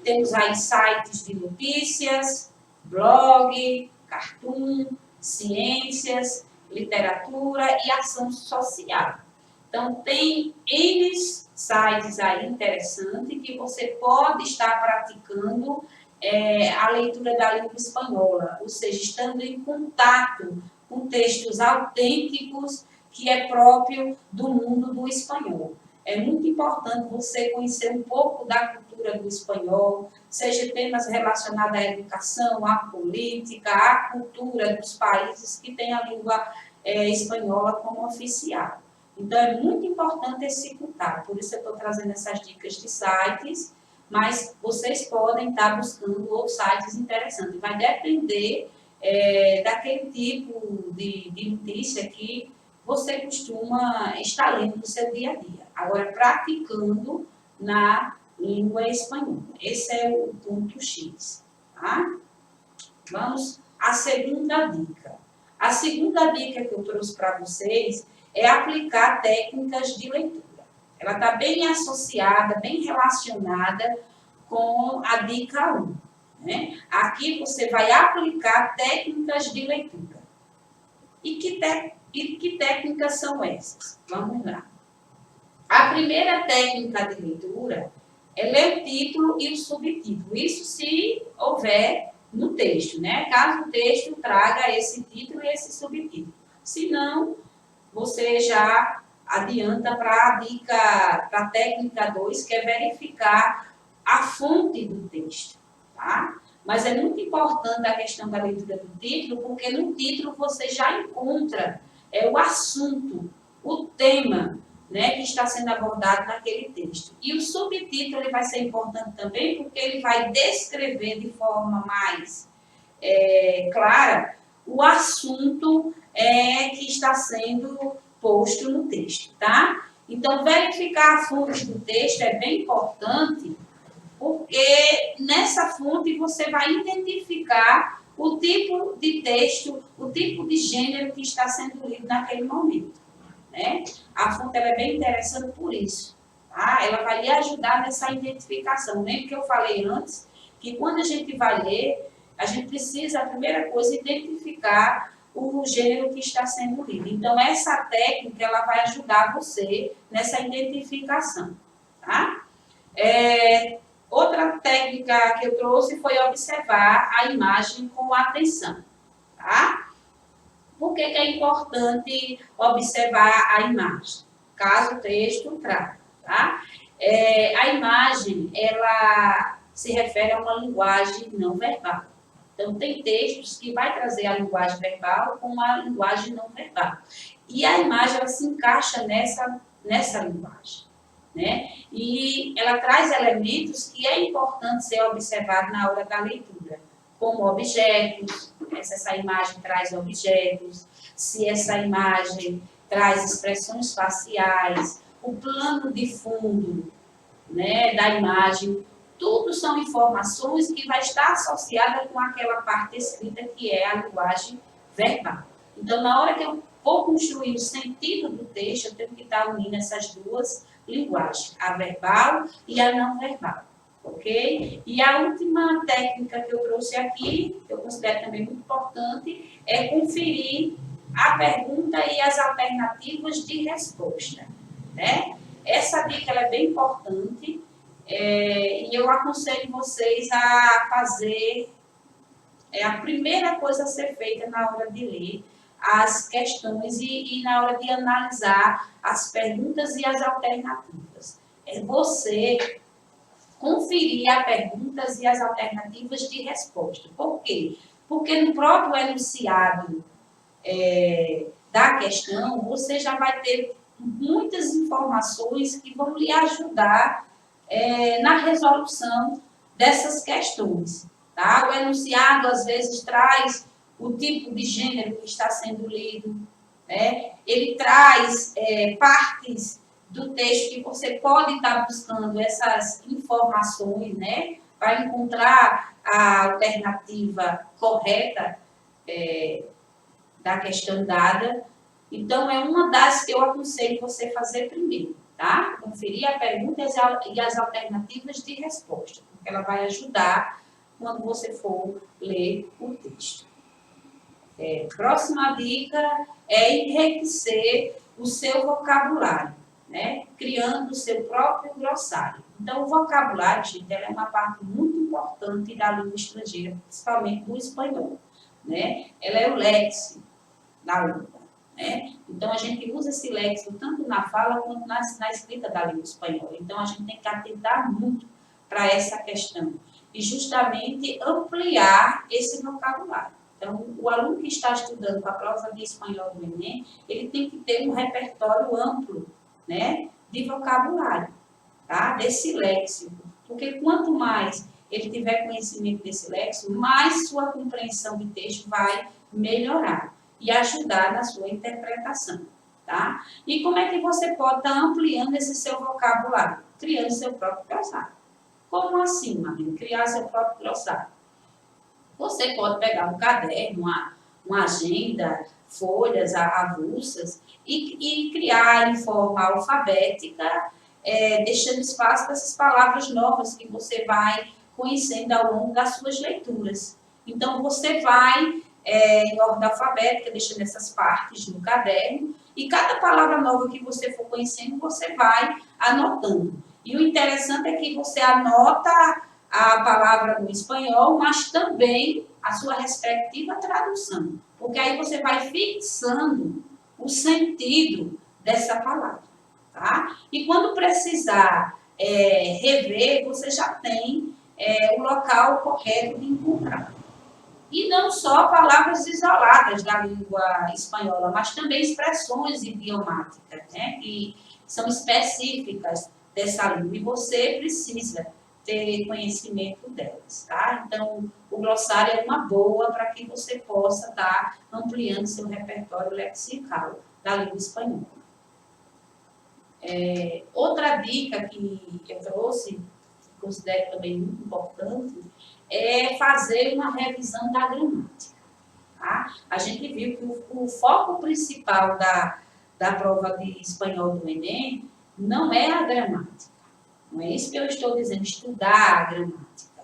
Temos aí sites de notícias, blog, cartoon, ciências, literatura e ação social. Então, tem N sites aí interessantes que você pode estar praticando a leitura da língua espanhola, ou seja, estando em contato com textos autênticos que é próprio do mundo do espanhol. É muito importante você conhecer um pouco da cultura do espanhol, seja temas relacionados à educação, à política, à cultura dos países que têm a língua espanhola como oficial. Então, é muito importante esse contato, por isso eu estou trazendo essas dicas de sites, mas vocês podem estar buscando outros sites interessantes. Vai depender daquele tipo de notícia que você costuma estar lendo no seu dia a dia. Agora, praticando na língua espanhola. Esse é o ponto X. Tá? Vamos à segunda dica. A segunda dica que eu trouxe para vocês é aplicar técnicas de leitura. Ela está bem associada, bem relacionada com a dica 1. Né? Aqui você vai aplicar técnicas de leitura. E que técnicas são essas? Vamos lá. A primeira técnica de leitura é ler o título e o subtítulo. Isso se houver no texto, né? Caso o texto traga esse título e esse subtítulo. Se não, você já adianta para a técnica 2, que é verificar a fonte do texto, tá? Mas é muito importante a questão da leitura do título, porque no título você já encontra o assunto, o tema, né, que está sendo abordado naquele texto. E o subtítulo ele vai ser importante também, porque ele vai descrever de forma mais clara o assunto que está sendo posto no texto, tá? Então, verificar a fonte do texto é bem importante, porque nessa fonte você vai identificar o tipo de texto, o tipo de gênero que está sendo lido naquele momento, né? A fonte ela é bem interessante por isso, tá? Ela vai lhe ajudar nessa identificação. Lembra que eu falei antes que quando a gente vai ler, a gente precisa, a primeira coisa, identificar o gênero que está sendo lido. Então, essa técnica ela vai ajudar você nessa identificação, tá? Outra técnica que eu trouxe foi observar a imagem com atenção, tá? Por que é importante observar a imagem? Caso o texto traga, tá? A imagem, ela se refere a uma linguagem não verbal. Então, tem textos que vai trazer a linguagem verbal com a linguagem não verbal. E a imagem, ela se encaixa nessa linguagem, né? E ela traz elementos que é importante ser observado na hora da leitura, como objetos, se essa imagem traz objetos, se essa imagem traz expressões faciais, o plano de fundo, né, da imagem, tudo são informações que vai estar associada com aquela parte escrita que é a linguagem verbal. Então, na hora que eu vou construir o sentido do texto, eu tenho que estar unindo essas duas linguagens, a verbal e a não verbal, ok? E a última técnica que eu trouxe aqui, que eu considero também muito importante, é conferir a pergunta e as alternativas de resposta, né? Essa dica ela é bem importante e eu aconselho vocês a fazer, a primeira coisa a ser feita na hora de ler as questões e na hora de analisar as perguntas e as alternativas. É você conferir as perguntas e as alternativas de resposta. Por quê? Porque no próprio enunciado da questão, você já vai ter muitas informações que vão lhe ajudar na resolução dessas questões. Tá? O enunciado, às vezes, traz o tipo de gênero que está sendo lido, né? Ele traz partes do texto que você pode estar buscando essas informações, né? Para encontrar a alternativa correta da questão dada. Então, é uma das que eu aconselho você fazer primeiro, tá? Conferir a pergunta e as alternativas de resposta, porque ela vai ajudar quando você for ler o texto. Próxima dica é enriquecer o seu vocabulário, né? Criando o seu próprio glossário. Então, o vocabulário, gente, ela é uma parte muito importante da língua estrangeira, principalmente do espanhol, né? Ela é o léxico da língua, né? Então, a gente usa esse léxico tanto na fala quanto na escrita da língua espanhola. Então, a gente tem que atentar muito para essa questão e justamente ampliar esse vocabulário. Então, o aluno que está estudando para a prova de espanhol do Enem, ele tem que ter um repertório amplo, né, de vocabulário, tá? Desse léxico. Porque quanto mais ele tiver conhecimento desse léxico, mais sua compreensão de texto vai melhorar e ajudar na sua interpretação, tá? E como é que você pode estar ampliando esse seu vocabulário? Criando seu próprio glossário. Como assim, Marina? Criar seu próprio glossário? Você pode pegar um caderno, uma agenda, folhas avulsas e criar em forma alfabética, deixando espaço para essas palavras novas que você vai conhecendo ao longo das suas leituras. Então, você vai, em ordem alfabética, deixando essas partes no caderno, e cada palavra nova que você for conhecendo, você vai anotando. E o interessante é que você anota a palavra no espanhol, mas também a sua respectiva tradução. Porque aí você vai fixando o sentido dessa palavra, tá? E quando precisar rever, você já tem o local correto de encontrar. E não só palavras isoladas da língua espanhola, mas também expressões idiomáticas, né? Que são específicas dessa língua. E você precisa ter conhecimento delas, tá? Então, o glossário é uma boa para que você possa estar ampliando seu repertório lexical da língua espanhola. Outra dica que eu trouxe, que considero também muito importante, é fazer uma revisão da gramática, tá? A gente viu que o foco principal da prova de espanhol do Enem não é a gramática. Não é isso que eu estou dizendo, estudar a gramática.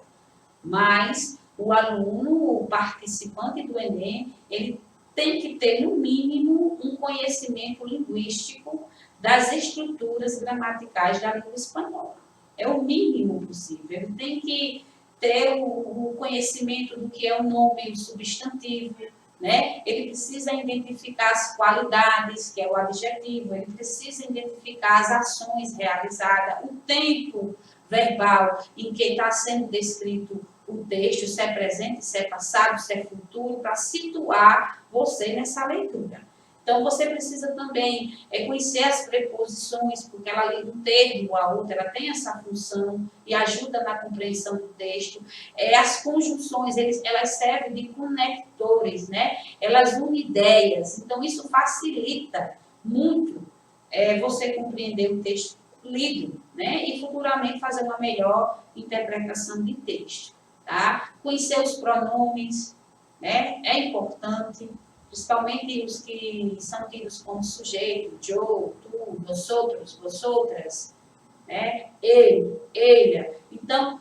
Mas o aluno, o participante do Enem, ele tem que ter, no mínimo, um conhecimento linguístico das estruturas gramaticais da língua espanhola. É o mínimo possível. Ele tem que ter o conhecimento do que é o nome e o substantivo, né? Ele precisa identificar as qualidades, que é o adjetivo, ele precisa identificar as ações realizadas, o tempo verbal em que está sendo descrito o texto, se é presente, se é passado, se é futuro, para situar você nessa leitura. Então, você precisa também conhecer as preposições, porque ela liga um termo a outro, ela tem essa função e ajuda na compreensão do texto. As conjunções, elas servem de conectores, né? Elas unem ideias. Então, isso facilita muito você compreender o texto lido, né? E futuramente fazer uma melhor interpretação de texto, tá? Conhecer os pronomes, né? É importante, principalmente os que são tidos como sujeito, eu, tu, vosotros, vosotras, né? Ele, ela. Então,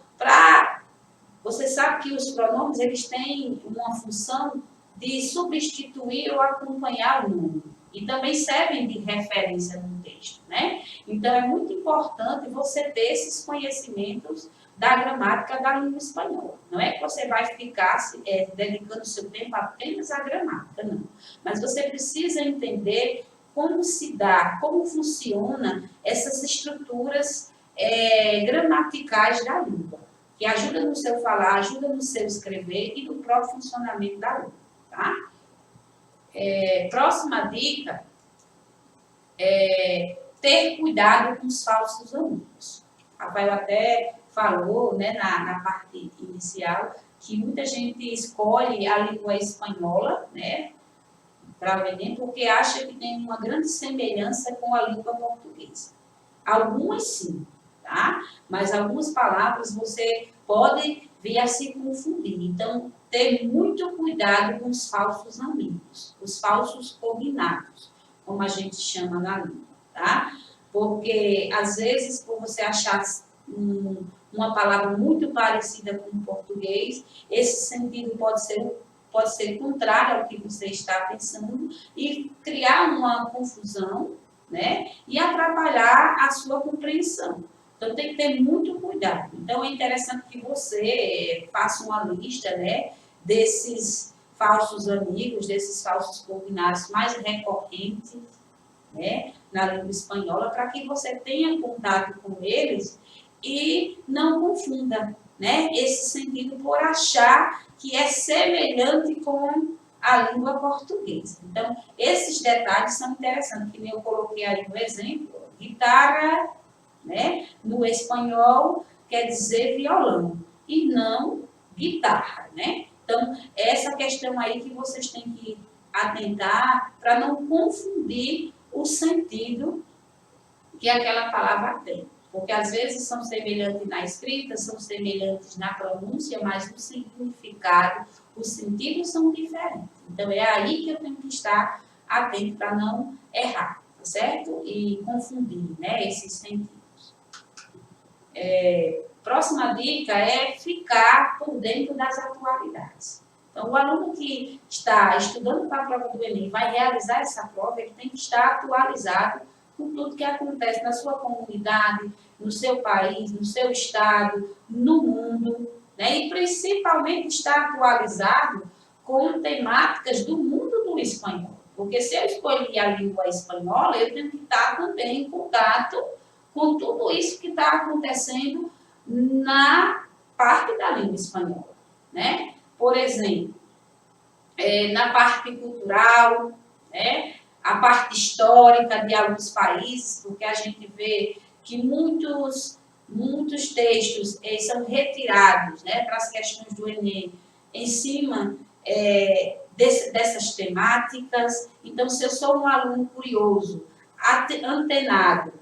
você sabe que os pronomes eles têm uma função de substituir ou acompanhar o nome. E também servem de referência no texto, né? Então, é muito importante você ter esses conhecimentos da gramática da língua espanhola. Não é que você vai ficar dedicando seu tempo apenas à gramática, não. Mas você precisa entender como se dá, como funciona essas estruturas gramaticais da língua, que ajuda no seu falar, ajuda no seu escrever e no próprio funcionamento da língua, tá? Próxima dica é ter cuidado com os falsos amigos. Rafael até falou, né, na parte inicial, que muita gente escolhe a língua espanhola, né, para vender, porque acha que tem uma grande semelhança com a língua portuguesa. Algumas sim, tá? Mas algumas palavras você pode vir a se confundir. Então, ter muito cuidado com os falsos amigos, os falsos cognatos, como a gente chama na língua, tá? Porque, às vezes, por você achar uma palavra muito parecida com o português, esse sentido pode ser contrário ao que você está pensando e criar uma confusão, né? E atrapalhar a sua compreensão. Então, tem que ter muito cuidado. Então, é interessante que você faça uma lista, né, desses falsos amigos, desses falsos cognatos mais recorrentes, né, na língua espanhola, para que você tenha contato com eles e não confunda, né, esse sentido por achar que é semelhante com a língua portuguesa. Então, esses detalhes são interessantes, que nem eu coloquei aí no exemplo, guitarra, né, no espanhol quer dizer violão e não guitarra, né? Então, essa questão aí que vocês têm que atentar para não confundir o sentido que aquela palavra tem. Porque às vezes são semelhantes na escrita, são semelhantes na pronúncia, mas no significado, os sentidos são diferentes. Então, é aí que eu tenho que estar atento para não errar, tá certo? E confundir, né, esses sentidos. Próxima dica é ficar por dentro das atualidades. Então, o aluno que está estudando para a prova do Enem vai realizar essa prova, ele tem que estar atualizado com tudo que acontece na sua comunidade, no seu país, no seu estado, no mundo, né? E principalmente estar atualizado com temáticas do mundo do espanhol. Porque se eu escolher a língua espanhola, eu tenho que estar também em contato com tudo isso que está acontecendo na parte da língua espanhola, né? Por exemplo, na parte cultural, né? A parte histórica de alguns países, porque a gente vê que muitos textos são retirados, né, para as questões do Enem, em cima dessas temáticas. Então, se eu sou um aluno curioso, antenado,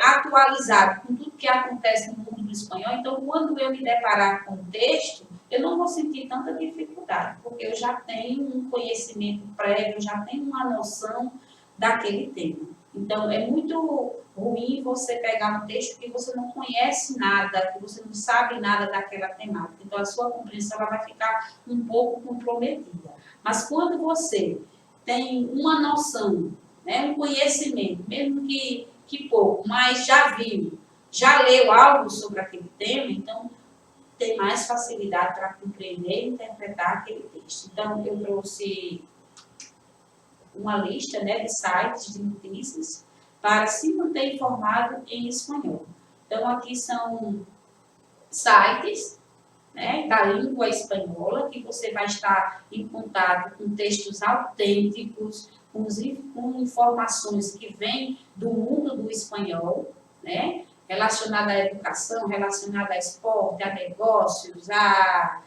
atualizado com tudo que acontece no mundo do espanhol, então, quando eu me deparar com o texto, eu não vou sentir tanta dificuldade, porque eu já tenho um conhecimento prévio, já tenho uma noção daquele tema. Então, é muito ruim você pegar um texto que você não conhece nada, que você não sabe nada daquela temática. Então, a sua compreensão ela vai ficar um pouco comprometida. Mas quando você tem uma noção, né, um conhecimento, mesmo que pouco, mas já viu, já leu algo sobre aquele tema, então tem mais facilidade para compreender e interpretar aquele texto. Então, eu trouxe uma lista, né, de sites de notícias para se manter informado em espanhol. Então, aqui são sites, né, da língua espanhola, que você vai estar em contato com textos autênticos, com informações que vêm do mundo do espanhol, né, relacionada à educação, relacionada a esporte, a negócios, a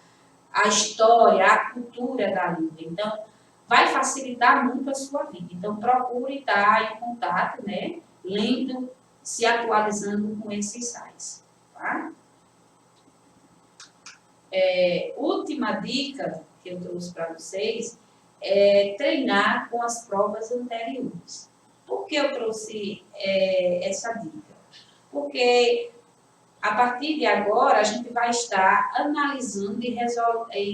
história, a cultura da língua. Então, vai facilitar muito a sua vida. Então, procure estar em contato, né, lendo se atualizando com esses sites. Tá? Última dica que eu trouxe para vocês é treinar com as provas anteriores. Por que eu trouxe essa dica? Porque a partir de agora a gente vai estar analisando e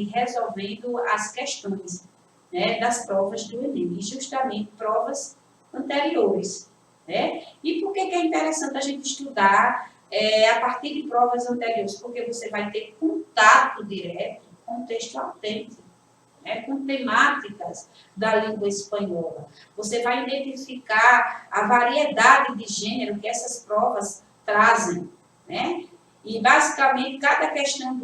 resolvendo as questões, né, das provas do Enem, e justamente provas anteriores. Né? E por que é interessante a gente estudar a partir de provas anteriores? Porque você vai ter contato direto com o texto autêntico, né, com temáticas da língua espanhola. Você vai identificar a variedade de gênero que essas provas trazem, né? E, basicamente, cada questão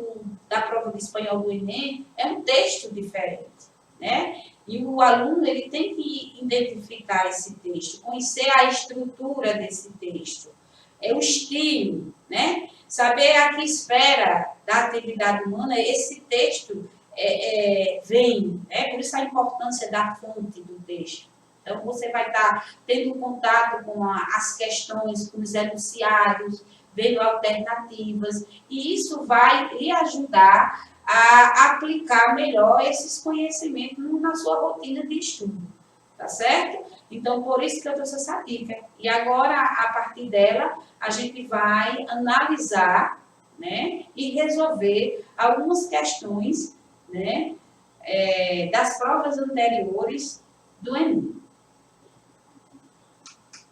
da prova de espanhol do Enem é um texto diferente, né? E o aluno ele tem que identificar esse texto, conhecer a estrutura desse texto, o estilo, né? Saber a que esfera da atividade humana esse texto vem, né? Por isso a importância da fonte do texto. Então, você vai estar tendo contato com as questões, com os enunciados, vendo alternativas, e isso vai lhe ajudar a aplicar melhor esses conhecimentos na sua rotina de estudo, tá certo? Então, por isso que eu trouxe essa dica. E agora, a partir dela, a gente vai analisar, né, e resolver algumas questões, né, das provas anteriores do Enem.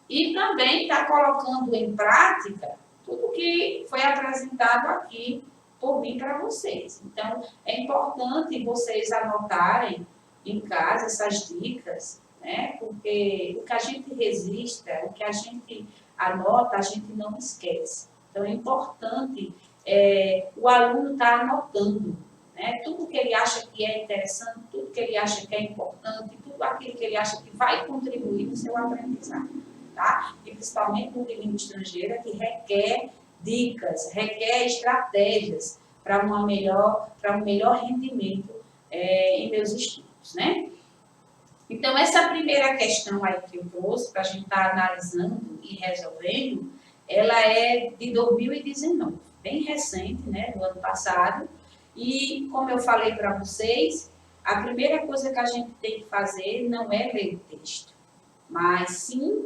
E também está colocando em prática tudo que foi apresentado aqui por mim para vocês. Então, é importante vocês anotarem em casa essas dicas, né? Porque o que a gente registra, o que a gente anota, a gente não esquece. Então, é importante o aluno estar anotando, né? Tudo que ele acha que é interessante, tudo que ele acha que é importante, tudo aquilo que ele acha que vai contribuir no seu aprendizado. Tá? E principalmente no de língua estrangeira, que requer dicas, requer estratégias para um melhor rendimento em meus estudos, né? Então, essa primeira questão aí que eu trouxe, para a gente estar analisando e resolvendo, ela é de 2019, bem recente, né, do ano passado, e como eu falei para vocês, a primeira coisa que a gente tem que fazer não é ler o texto, mas sim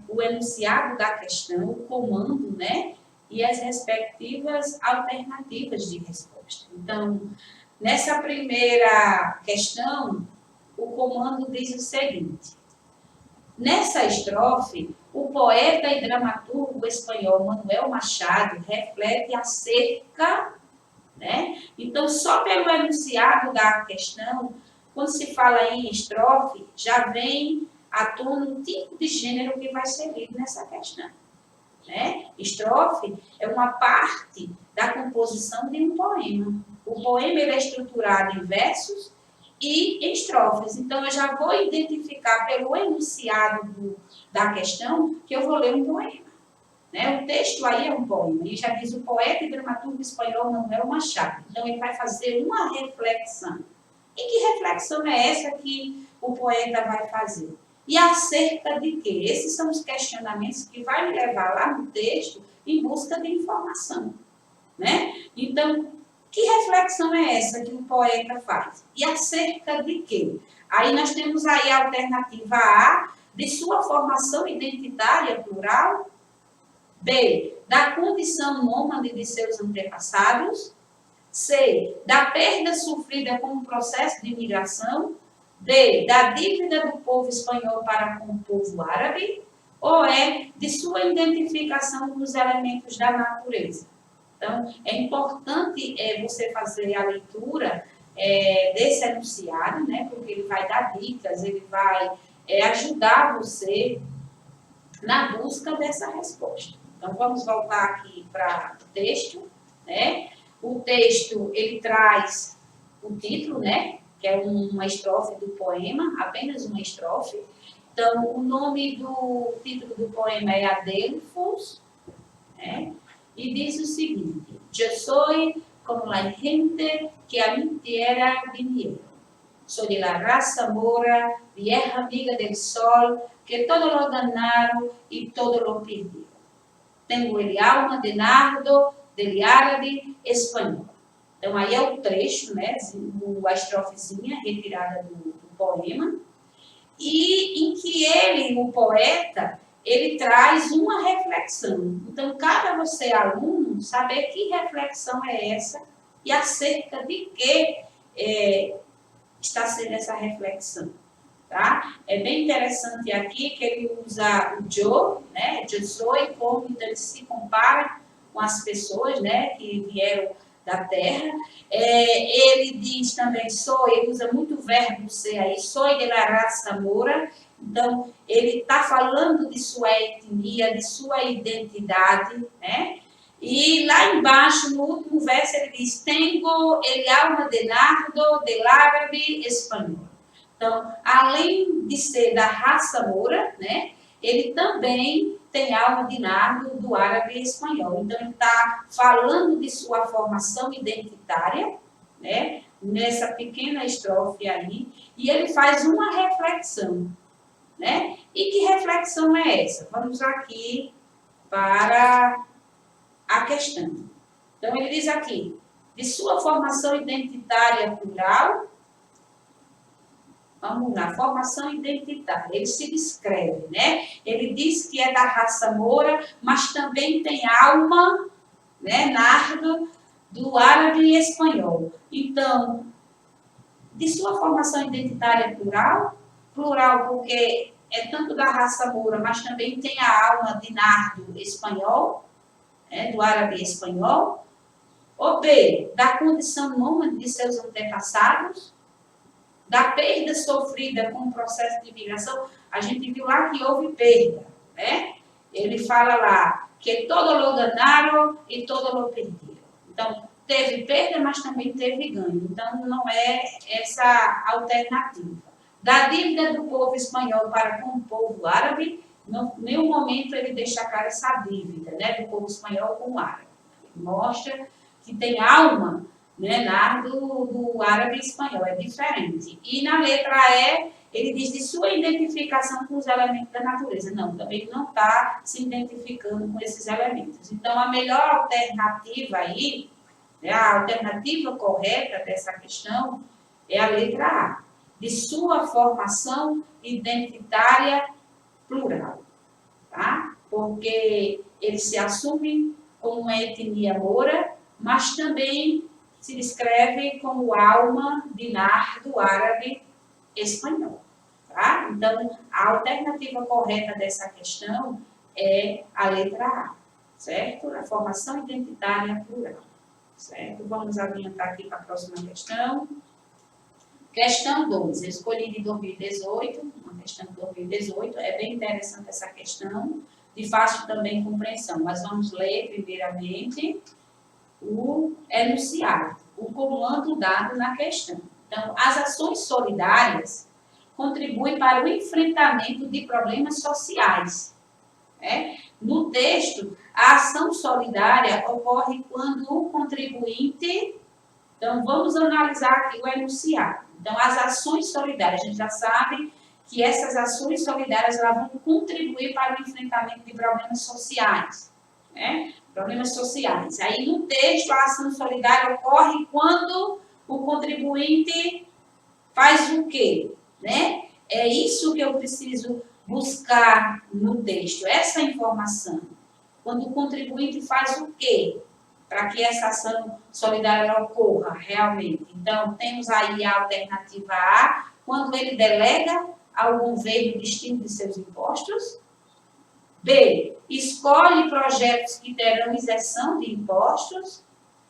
o enunciado da questão, o comando, né, e as respectivas alternativas de resposta. Então, nessa primeira questão, o comando diz o seguinte: nessa estrofe, o poeta e dramaturgo espanhol Manuel Machado reflete acerca, né? Então, só pelo enunciado da questão, quando se fala em estrofe, já vem à tona o tipo de gênero que vai ser lido nessa questão. Né? Estrofe é uma parte da composição de um poema. O poema ele é estruturado em versos e em estrofes. Então, eu já vou identificar pelo enunciado da questão que eu vou ler um poema. Né? O texto aí é um poema. Ele já diz o poeta e dramaturgo espanhol Manuel Machado. Então, ele vai fazer uma reflexão. E que reflexão é essa que o poeta vai fazer? E acerca de quê? Esses são os questionamentos que vai me levar lá no texto em busca de informação. Né? Então, que reflexão é essa que o poeta faz? E acerca de quê? Aí nós temos aí a alternativa A, de sua formação identitária plural. B, da condição nômade de seus antepassados. C, da perda sofrida com o processo de imigração. D, da dívida do povo espanhol para com o povo árabe. Ou E, de sua identificação com os elementos da natureza. Então, é importante você fazer a leitura desse enunciado, né? Porque ele vai dar dicas, ele vai ajudar você na busca dessa resposta. Então, vamos voltar aqui para o texto, né? O texto, ele traz o título, né? Que é uma estrofe do poema, apenas uma estrofe. Então, o nome do título do poema é Adelfos, né? E diz o seguinte: Yo soy como la gente que a mi tierra vinieron. soy de la raza mora, vieja amiga del sol, que todo lo ganaron y todo lo perdieron. Tenho ele alma de nardo, dele árabe, espanhol. Então, aí é o trecho, né, a estrofezinha retirada do poema, e em que ele, o poeta, ele traz uma reflexão. Então, cabe a você, aluno, saber que reflexão é essa e acerca de que está sendo essa reflexão. Tá? É bem interessante aqui que ele usa o eu, né? Eu sou, e como então, ele se compara com as pessoas, né, que vieram da terra. Ele diz também sou, ele usa muito o verbo ser aí, sou de la raça mora. Então, ele está falando de sua etnia, de sua identidade, né? E lá embaixo, no último verso, ele diz, tenho el alma de nardo, del árabe, espanhol. Então, além de ser da raça moura, né, ele também tem alma de nardo do árabe e espanhol. Então, ele está falando de sua formação identitária, né, nessa pequena estrofe aí, e ele faz uma reflexão, né? E que reflexão é essa? Vamos aqui para a questão. Então, ele diz aqui, de sua formação identitária plural. Vamos lá, formação identitária. Ele se descreve, né? Ele diz que é da raça moura, mas também tem alma, né, nardo, do árabe e espanhol. Então, de sua formação identitária plural, plural porque é tanto da raça moura, mas também tem a alma de nardo espanhol, né, do árabe e espanhol. Ou B, da condição nômade de seus antepassados, da perda sofrida com o processo de migração. A gente viu lá que houve perda, né? Ele fala lá que todo lo ganaram e todo lo perderam. Então, teve perda, mas também teve ganho. Então, não é essa alternativa. Da dívida do povo espanhol para com o povo árabe, em nenhum momento ele deixa claro essa dívida, né, do povo espanhol com o árabe. Ele mostra que tem alma, né, do árabe e espanhol, é diferente. E na letra E, ele diz de sua identificação com os elementos da natureza. Não, também não está se identificando com esses elementos. Então, a melhor alternativa aí, né, a alternativa correta dessa questão é a letra A, de sua formação identitária plural, tá? Porque ele se assume como uma etnia moura, mas também se descreve como alma de nardo árabe espanhol. Tá? Então, a alternativa correta dessa questão é a letra A, certo? A formação identitária plural, certo? Vamos adiantar aqui para a próxima questão. Questão 2, eu escolhi de 2018, uma questão de 2018, é bem interessante essa questão, de fácil também compreensão, mas vamos ler primeiramente o enunciado, o comando dado na questão. Então, as ações solidárias contribuem para o enfrentamento de problemas sociais, né? No texto, a ação solidária ocorre quando o contribuinte... Então, vamos analisar aqui o enunciado. Então, as ações solidárias, a gente já sabe que essas ações solidárias elas vão contribuir para o enfrentamento de problemas sociais, né? Problemas sociais. Aí, no texto, a ação solidária ocorre quando o contribuinte faz o quê? Né? É isso que eu preciso buscar no texto, essa informação. Quando o contribuinte faz o quê? Para que essa ação solidária ocorra realmente. Então, temos aí a alternativa A, quando ele delega ao governo o destino de seus impostos. B, escolhe projetos que terão isenção de impostos.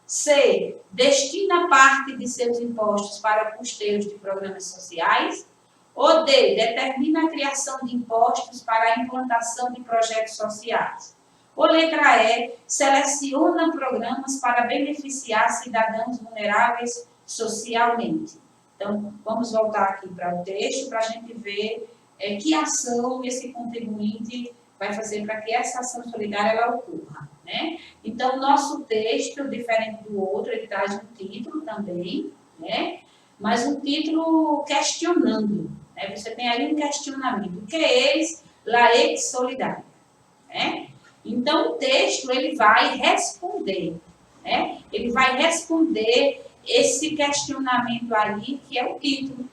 C, destina parte de seus impostos para custeios de programas sociais. Ou D, determina a criação de impostos para a implantação de projetos sociais. Ou letra E, seleciona programas para beneficiar cidadãos vulneráveis socialmente. Então, vamos voltar aqui para o texto para a gente ver que ação esse contribuinte vai fazer para que essa ação solidária ela ocorra, né? Então, o nosso texto, diferente do outro, ele traz um título também, né? mas um título questionando. Né? Você tem aí um questionamento. O que é la ex solidária? Né? Então, o texto ele vai responder. Né? Ele vai responder esse questionamento aí, que é o título.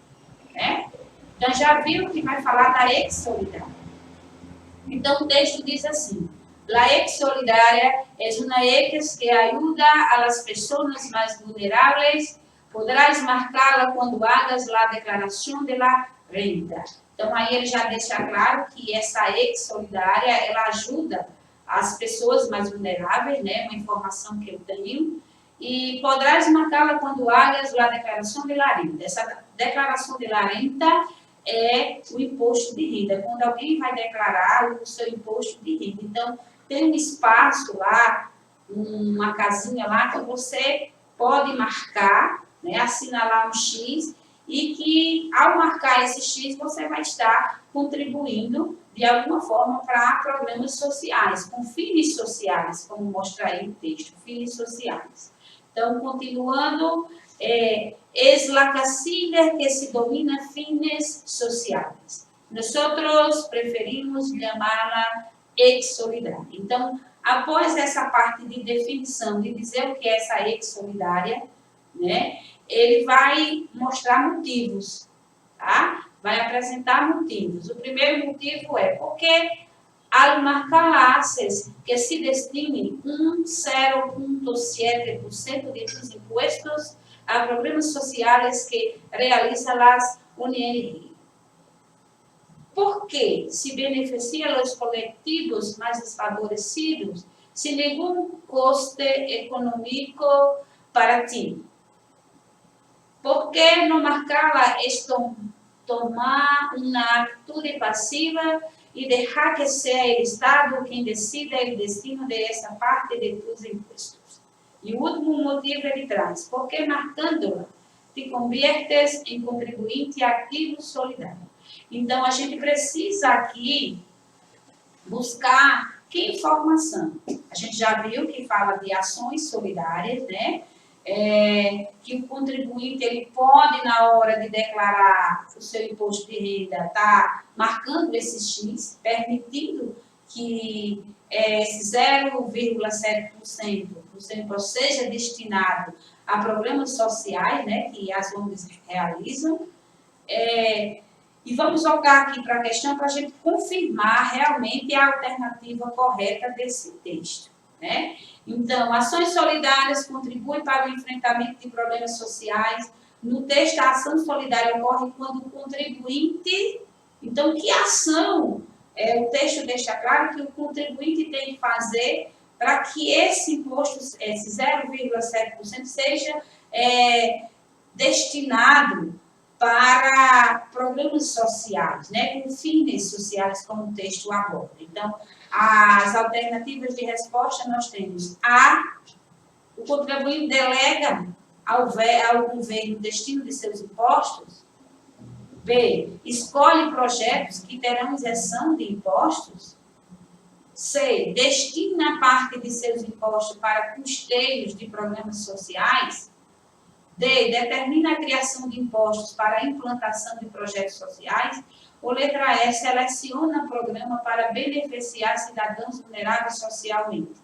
Né? Então, já viu que vai falar da ex solidária. Então, o texto diz assim: la ex solidaria es una ex que ayuda a las personas más vulnerables. Podrás marcá-la quando hagas la declaração de la renda. Então, aí ele já deixa claro que essa ex solidária, ela ajuda as pessoas mais vulneráveis, né? Uma informação que eu tenho. E podrás marcá-la quando hagas la declaração de la renda. Essa declaração de la renda é o imposto de renda. Quando alguém vai declarar o seu imposto de renda. Então, tem um espaço lá, uma casinha lá, que você pode marcar, né, assinalar um X, e que, ao marcar esse X, você vai estar contribuindo, de alguma forma, para programas sociais, com fins sociais, como mostra aí o texto, fins sociais. Então, continuando, es la casilla que se domina fines sociales. Nosotros preferimos llamá-la ex-solidária. Então, após essa parte de definição, de dizer o que é essa ex-solidária, né, ele vai mostrar motivos, tá? Vai apresentar motivos. O primeiro motivo é porque al marcar haces que se destine 0,7% de tus impuestos a programas sociais que realiza las UNR. ¿Por qué? Se beneficia a los colectivos más desfavorecidos sin ningún coste económico para ti. ¿Por qué no marcaba esto, tomar una actitud pasiva y dejar que sea el Estado quien decida el destino de esa parte de tus impuestos? Y último motivo ele traz, porque marcándola te conviertes em contribuinte ativo solidário. Então, a gente precisa aqui buscar que informação? A gente já viu que fala de ações solidárias, né? Que o contribuinte ele pode, na hora de declarar o seu imposto de renda, estar marcando esse X, permitindo que esse 0,7% do seu imposto seja destinado a programas sociais, né, que as ONGs realizam. E vamos voltar aqui para a questão para a gente confirmar realmente a alternativa correta desse texto. Né? Então, ações solidárias contribuem para o enfrentamento de problemas sociais. No texto, a ação solidária ocorre quando o contribuinte... Então, que ação? O texto deixa claro que o contribuinte tem que fazer para que esse imposto, esse 0,7%, seja destinado para programas sociais, né, com fins sociais, como o texto aborda. Então, as alternativas de resposta nós temos: A, o contribuinte delega ao governo o destino de seus impostos. B, escolhe projetos que terão isenção de impostos. C, destina parte de seus impostos para custeios de programas sociais. D, determina a criação de impostos para a implantação de projetos sociais. Ou letra E, seleciona programa para beneficiar cidadãos vulneráveis socialmente.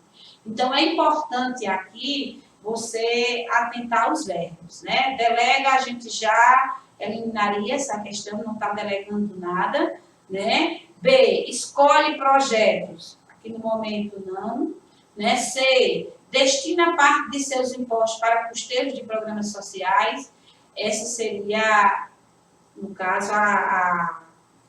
Então, é importante aqui você atentar aos verbos, né? Delega, a gente já eliminaria essa questão, não está delegando nada, né? B, escolhe projetos. Aqui no momento não. Né? C, destina parte de seus impostos para custeios de programas sociais. Essa seria, no caso, a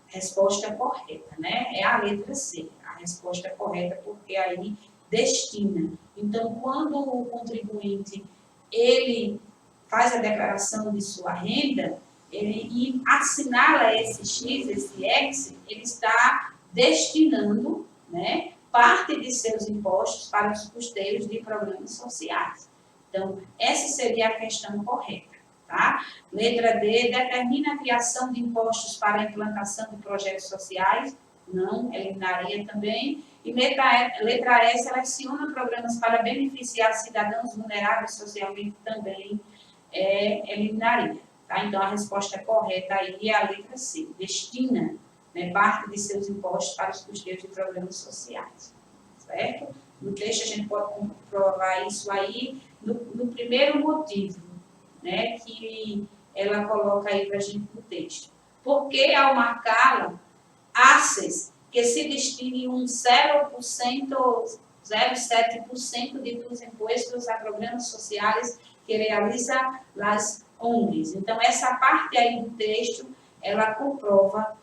resposta correta, né? É a letra C, a resposta correta, porque aí destina. Então, quando o contribuinte ele faz a declaração de sua renda, ele assinala esse X, esse X, ele está destinando, né, parte de seus impostos para os custeios de programas sociais. Então, essa seria a questão correta. Tá? Letra D, determina a criação de impostos para a implantação de projetos sociais. Não, eliminaria também. E letra E, seleciona programas para beneficiar cidadãos vulneráveis socialmente. Também eliminaria. Tá? Então, a resposta correta aí é a letra C. Destina, né, parte de seus impostos para os custeios de programas sociais. Certo? No texto, a gente pode comprovar isso aí no primeiro motivo, né, que ela coloca aí para a gente no texto. Porque, ao marcá-la, ACES, que se destine um 0% ou 0,7% dos impostos a programas sociais que realiza as ONGs. Então, essa parte aí do texto, ela comprova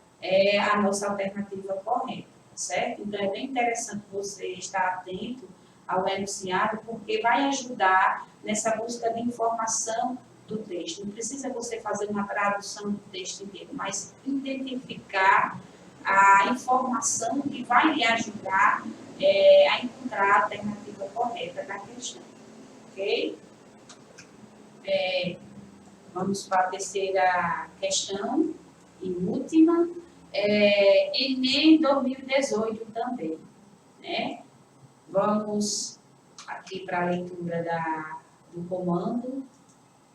a nossa alternativa correta, certo? Então, é bem interessante você estar atento ao enunciado, porque vai ajudar nessa busca de informação do texto. Não precisa você fazer uma tradução do texto inteiro, mas identificar a informação que vai lhe ajudar a encontrar a alternativa correta da questão. Ok? Vamos para a terceira questão e última. Enem 2018 também. Né? Vamos aqui para a leitura do comando,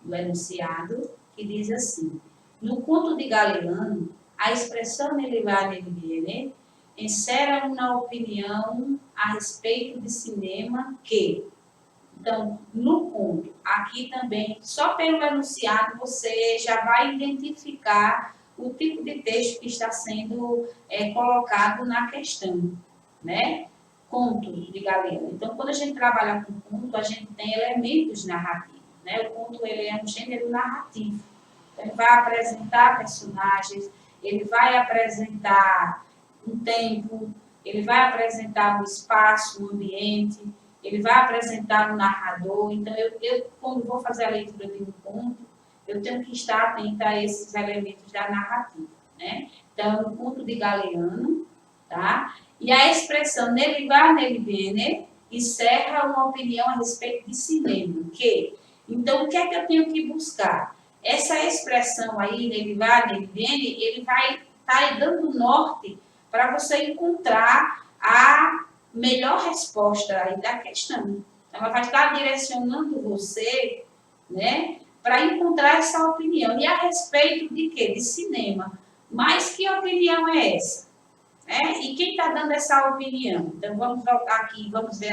do enunciado, que diz assim: no conto de Galeano, a expressão nele vai nele viene encerra uma opinião a respeito de cinema que... Então, no conto, aqui também, só pelo enunciado, você já vai identificar o tipo de texto que está sendo colocado na questão, né? Conto de Galeano. Então, quando a gente trabalha com conto, a gente tem elementos narrativos, né? O conto, ele é um gênero narrativo. Então, ele vai apresentar personagens, ele vai apresentar um tempo, ele vai apresentar um espaço, um ambiente, ele vai apresentar um narrador. Então, eu quando vou fazer a leitura de um conto, eu tenho que estar atenta a esses elementos da narrativa, né? Então, no conto de Galeano, tá? E a expressão nele vai, nele viene, encerra uma opinião a respeito de cinema. Que? Então, o que é que eu tenho que buscar? Essa expressão aí, nele vai, nele viene, ele vai estar dando norte para você encontrar a melhor resposta aí da questão. Ela vai estar direcionando você, né, para encontrar essa opinião. E a respeito de quê? De cinema. Mas que opinião é essa? E quem está dando essa opinião? Então, vamos voltar aqui, vamos ver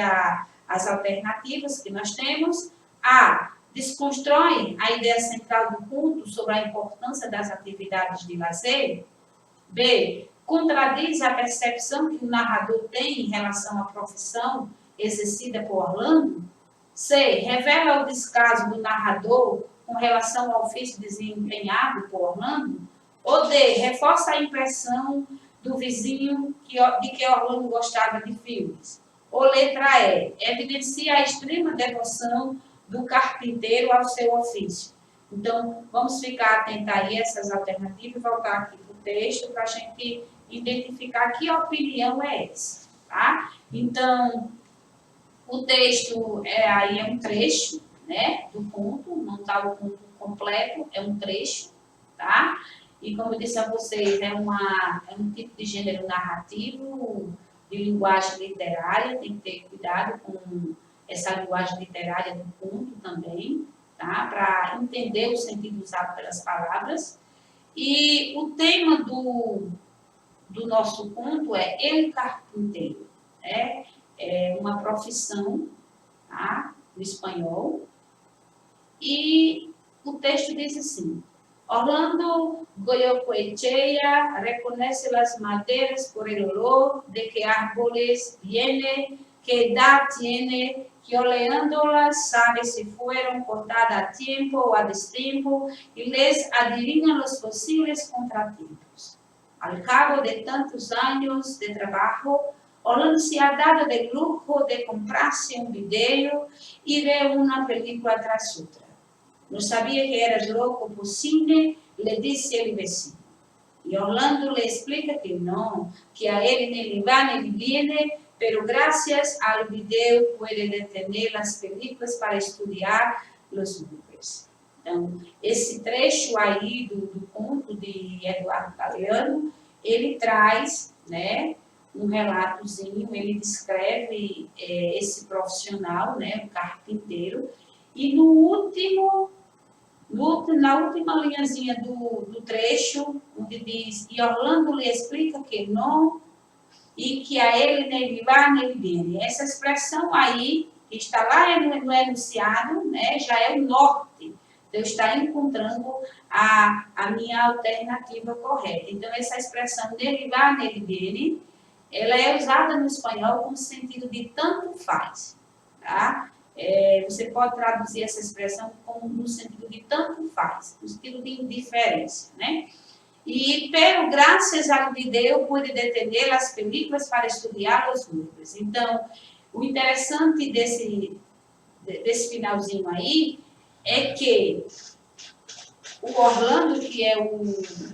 as alternativas que nós temos. A. Desconstrói a ideia central do conto sobre a importância das atividades de lazer. B. Contradiz a percepção que o narrador tem em relação à profissão exercida por Orlando. C. Revela o descaso do narrador com relação ao ofício desempenhado por Orlando. Ou D. Reforça a impressão do vizinho de que Orlando gostava de filmes. Ou letra E. Evidencia a extrema devoção do carpinteiro ao seu ofício. Então, vamos ficar atentos aí a essas alternativas e voltar aqui para o texto para a gente identificar que opinião é essa, tá? Então, o texto aí é um trecho, né, do conto, não está o conto completo, é um trecho, tá? E como eu disse a vocês, é um tipo de gênero narrativo, de linguagem literária, tem que ter cuidado com essa linguagem literária do conto também, tá? Para entender o sentido usado pelas palavras. E o tema do nosso conto é El Carpinteiro, né? É uma profissão, tá? No espanhol. E o texto diz assim: Orlando Goicoechea reconhece as madeiras por el olor de que árboles viene, que edad tiene, que oleándolas sabe si fueron cortadas a tiempo o a destiempo y les adivina los posibles contratiempos. Al cabo de tantos años de trabajo, Orlando se ha dado el lujo de comprarse un video y ver una película tras otra. No sabía que eras loco por cine, le dice el vecino. Y Orlando le explica que no, que a él ni le va ni le viene, pero gracias al video puede detener las películas para estudar los números. Então, esse trecho aí do conto de Eduardo Galeano, ele traz, né, um relatozinho, ele descreve esse profissional, né, o carpinteiro, e no último Na última linhazinha do trecho, onde diz, e Orlando lhe explica que não, e que a ele nele lá, nele dele. Essa expressão aí, que está lá no enunciado, né, já é o norte. Eu estar encontrando a minha alternativa correta. Então, essa expressão nele lá, nele dele, ela é usada no espanhol com o sentido de tanto faz. Tá? Você pode traduzir essa expressão como no sentido de tanto faz, no sentido de indiferença, né? E, pero graças ao vídeo, eu pude detener as películas para estudar os livros. Então, o interessante desse finalzinho aí é que o Orlando, que é o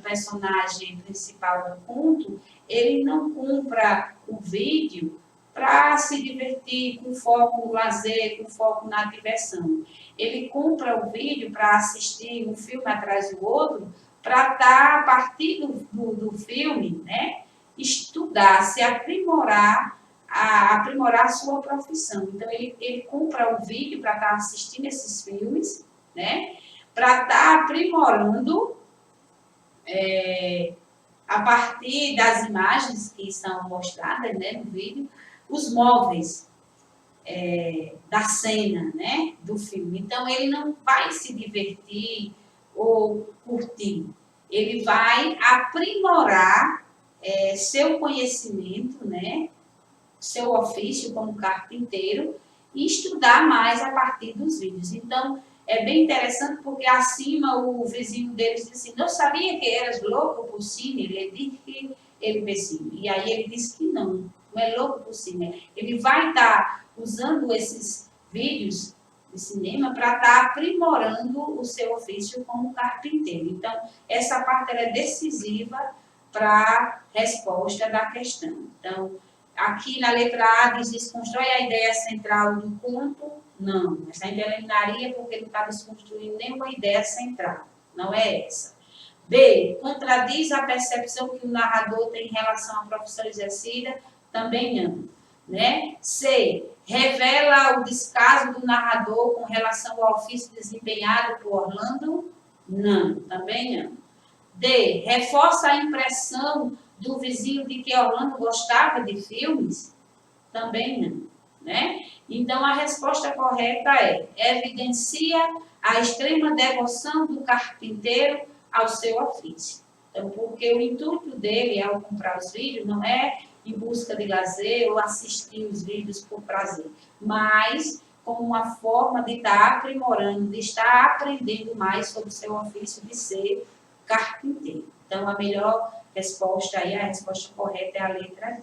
personagem principal do conto, ele não compra o vídeo para se divertir, com foco no lazer, com foco na diversão. Ele compra o vídeo para assistir um filme atrás do outro, para estar, a partir do filme, né, estudar, se aprimorar, aprimorar a sua profissão. Então, ele compra o vídeo para estar assistindo esses filmes, né, para estar aprimorando, a partir das imagens que são mostradas, né, no vídeo, os móveis da cena, né, do filme. Então, ele não vai se divertir ou curtir. Ele vai aprimorar seu conhecimento, né, seu ofício como carpinteiro e estudar mais a partir dos vídeos. Então, é bem interessante porque acima o vizinho deles disse assim, não sabia que eras louco por cine? Ele disse que ele pensou. E aí ele disse que não é louco por cine. Ele vai estar usando esses vídeos de cinema para estar aprimorando o seu ofício como carpinteiro. Então, essa parte é decisiva para a resposta da questão. Então, aqui na letra A diz, desconstrói a ideia central do conto. Não, essa ainda eliminaria porque não está desconstruindo nenhuma ideia central. Não é essa. B, contradiz a percepção que o narrador tem em relação à profissão exercida. Também não. Né? C, revela o descaso do narrador com relação ao ofício desempenhado por Orlando? Não, também não. D, reforça a impressão do vizinho de que Orlando gostava de filmes? Também não. Né? Então, a resposta correta é, evidencia a extrema devoção do carpinteiro ao seu ofício. Então, porque o intuito dele ao comprar os vídeos não é em busca de lazer ou assistir os vídeos por prazer, mas como uma forma de estar aprimorando, de estar aprendendo mais sobre o seu ofício de ser carpinteiro. Então, a melhor resposta aí, a resposta correta é a letra D.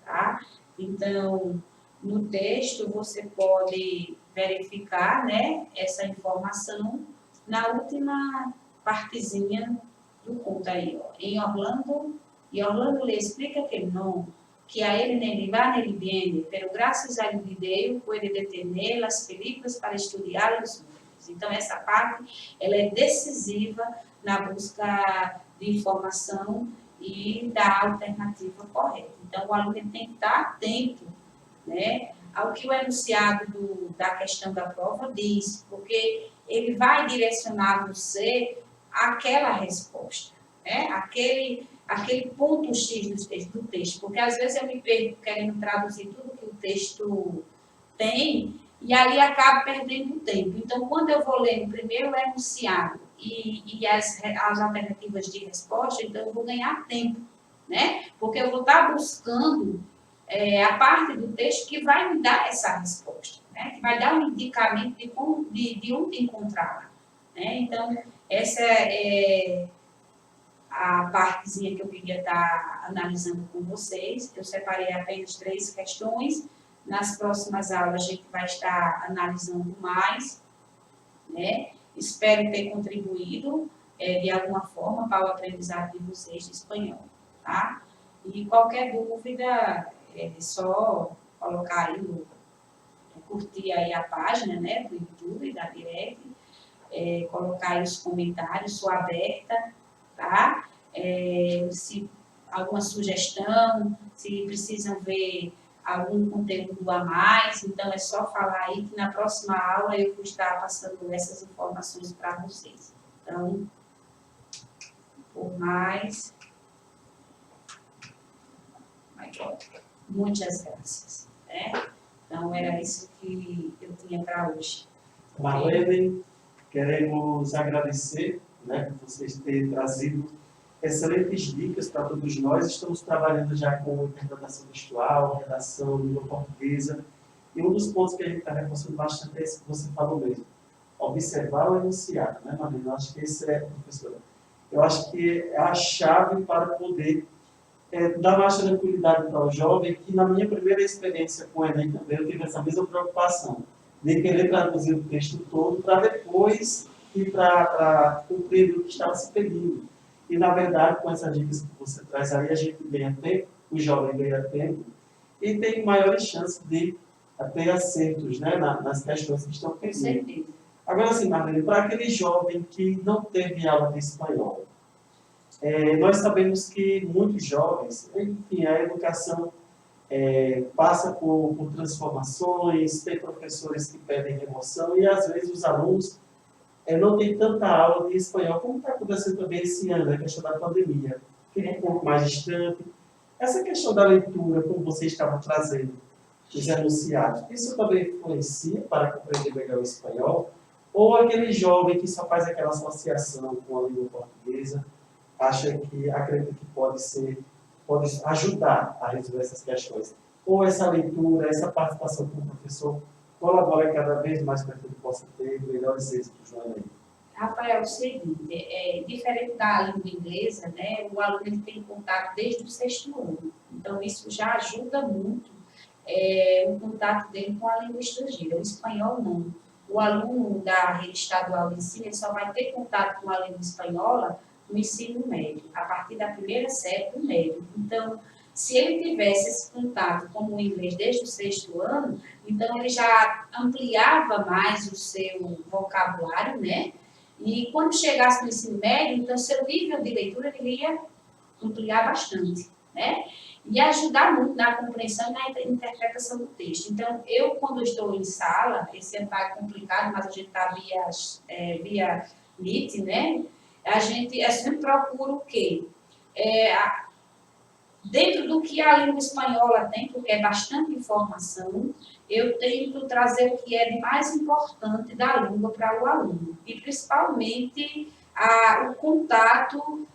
Tá? Então, no texto, você pode verificar, né, essa informação na última partezinha do conto aí, ó. Em Orlando, e Orlando lhe explica que não, que a ele nem va nem viene, pero graças al video puede detener las películas para estudar os livros. Então, essa parte, ela é decisiva na busca de informação e da alternativa correta. Então, o aluno tem que estar atento, né, ao que o enunciado da questão da prova diz, porque ele vai direcionar você àquela resposta, né, aquele ponto X do texto, porque às vezes eu me perco querendo traduzir tudo que o texto tem e ali acabo perdendo tempo. Então, quando eu vou lendo primeiro o enunciado e as alternativas de resposta, então eu vou ganhar tempo, né? Porque eu vou estar buscando a parte do texto que vai me dar essa resposta, né? Que vai dar um indicamento de onde encontrá-la, né? Então, essa é a partezinha que eu queria estar analisando com vocês. Eu separei apenas 3 questões. Nas próximas aulas a gente vai estar analisando mais, né? Espero ter contribuído de alguma forma para o aprendizado de vocês de espanhol, tá? E qualquer dúvida, é só colocar aí, curtir aí a página, né, do YouTube, da Direct, colocar aí os comentários, sou aberta, tá? Se alguma sugestão, se precisam ver algum conteúdo a mais, então é só falar aí que na próxima aula eu vou estar passando essas informações para vocês. Então, por mais... Muitas graças. Né? Então, era isso que eu tinha para hoje. Marlene, queremos agradecer, né, por vocês terem trazido excelentes dicas para todos nós. Estamos trabalhando já com interpretação textual, redação, língua portuguesa. E um dos pontos que a gente está reforçando bastante é esse que você falou mesmo. Observar o enunciado, né, Marlene? Eu acho que esse é, professora. Eu acho que é a chave para poder dar mais tranquilidade para o jovem, que na minha primeira experiência com o Enem também eu tive essa mesma preocupação de querer traduzir o texto todo para depois ir para cumprir o que estava se pedindo. E, na verdade, com essas dicas que você traz aí, a gente ganha tempo, o jovem ganha tempo, e tem maiores chances de ter acertos, né, nas questões que estão pedindo. Agora, assim, Marlene, para aquele jovem que não teve aula de espanhol, nós sabemos que muitos jovens, enfim, a educação passa por transformações, tem professores que pedem remoção e às vezes os alunos não têm tanta aula de espanhol, como está acontecendo também esse ano, a questão da pandemia, fica um pouco mais distante. Essa questão da leitura, como vocês estavam trazendo, os enunciados, isso também influencia para compreender melhor o espanhol? Ou aquele jovem que só faz aquela associação com a língua portuguesa, acredita que pode ajudar a resolver essas questões. Ou essa leitura, essa participação com o professor colabora cada vez mais para que ele possa ter melhores êxitos no Enem. Rafael, é o seguinte, diferente da língua inglesa, né, o aluno ele tem contato desde o 6º ano. Então, isso já ajuda muito o contato dele com a língua estrangeira. O espanhol, não. O aluno da rede estadual de ensino ele só vai ter contato com a língua espanhola no ensino médio, a partir da primeira série do médio. Então, se ele tivesse esse contato com o inglês desde o 6º ano, então ele já ampliava mais o seu vocabulário, né? E quando chegasse no ensino médio, então seu nível de leitura ele ia ampliar bastante, né? E ajudar muito na compreensão e na interpretação do texto. Então, eu, quando estou em sala, esse ano está complicado, mas a gente está via Meet, né? Eu sempre procuro o quê? Dentro do que a língua espanhola tem, porque é bastante informação, eu tento trazer o que é de mais importante da língua para o aluno. E, principalmente, o contato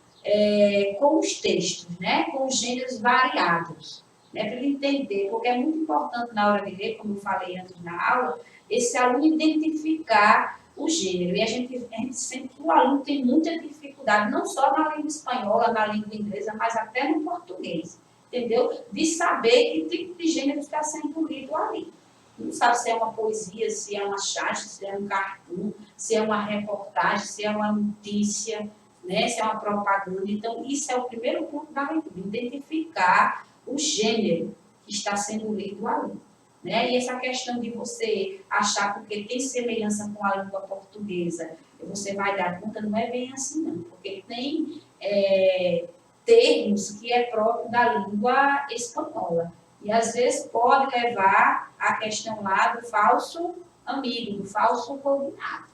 com os textos, né? Com os gêneros variados, né? Para ele entender, porque é muito importante na hora de ler, como eu falei antes na aula, esse aluno identificar o gênero. E a gente sente que o aluno tem muita dificuldade, não só na língua espanhola, na língua inglesa, mas até no português, entendeu? De saber que tipo de gênero está sendo lido ali. Não sabe se é uma poesia, se é uma charge, se é um cartoon, se é uma reportagem, se é uma notícia, né? Se é uma propaganda. Então, isso é o primeiro ponto da leitura, identificar o gênero que está sendo lido ali. Né? E essa questão de você achar porque tem semelhança com a língua portuguesa, você vai dar conta, não é bem assim não, porque tem termos que é próprio da língua espanhola. E às vezes pode levar a questão lá do falso amigo, do falso combinado.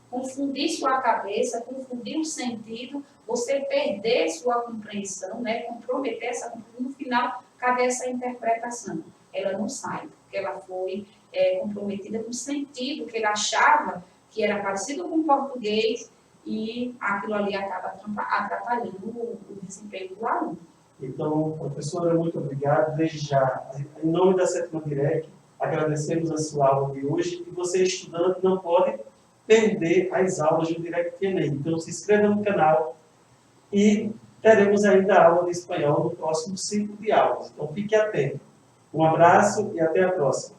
Confundir sua cabeça, confundir o sentido, você perder sua compreensão, né? Comprometer essa compreensão, no final, cadê essa interpretação? Ela não sai, porque ela foi comprometida com o sentido que ele achava que era parecido com o português e aquilo ali acaba atrapalhando o desempenho do aluno. Então, professora, muito obrigado. Desde já, em nome da 7ª Direc, agradecemos a sua aula de hoje e você, estudante, não pode perder as aulas do Direct Enem. Então, se inscreva no canal e teremos ainda aula de espanhol no próximo ciclo de aulas. Então, fique atento. Um abraço e até a próxima.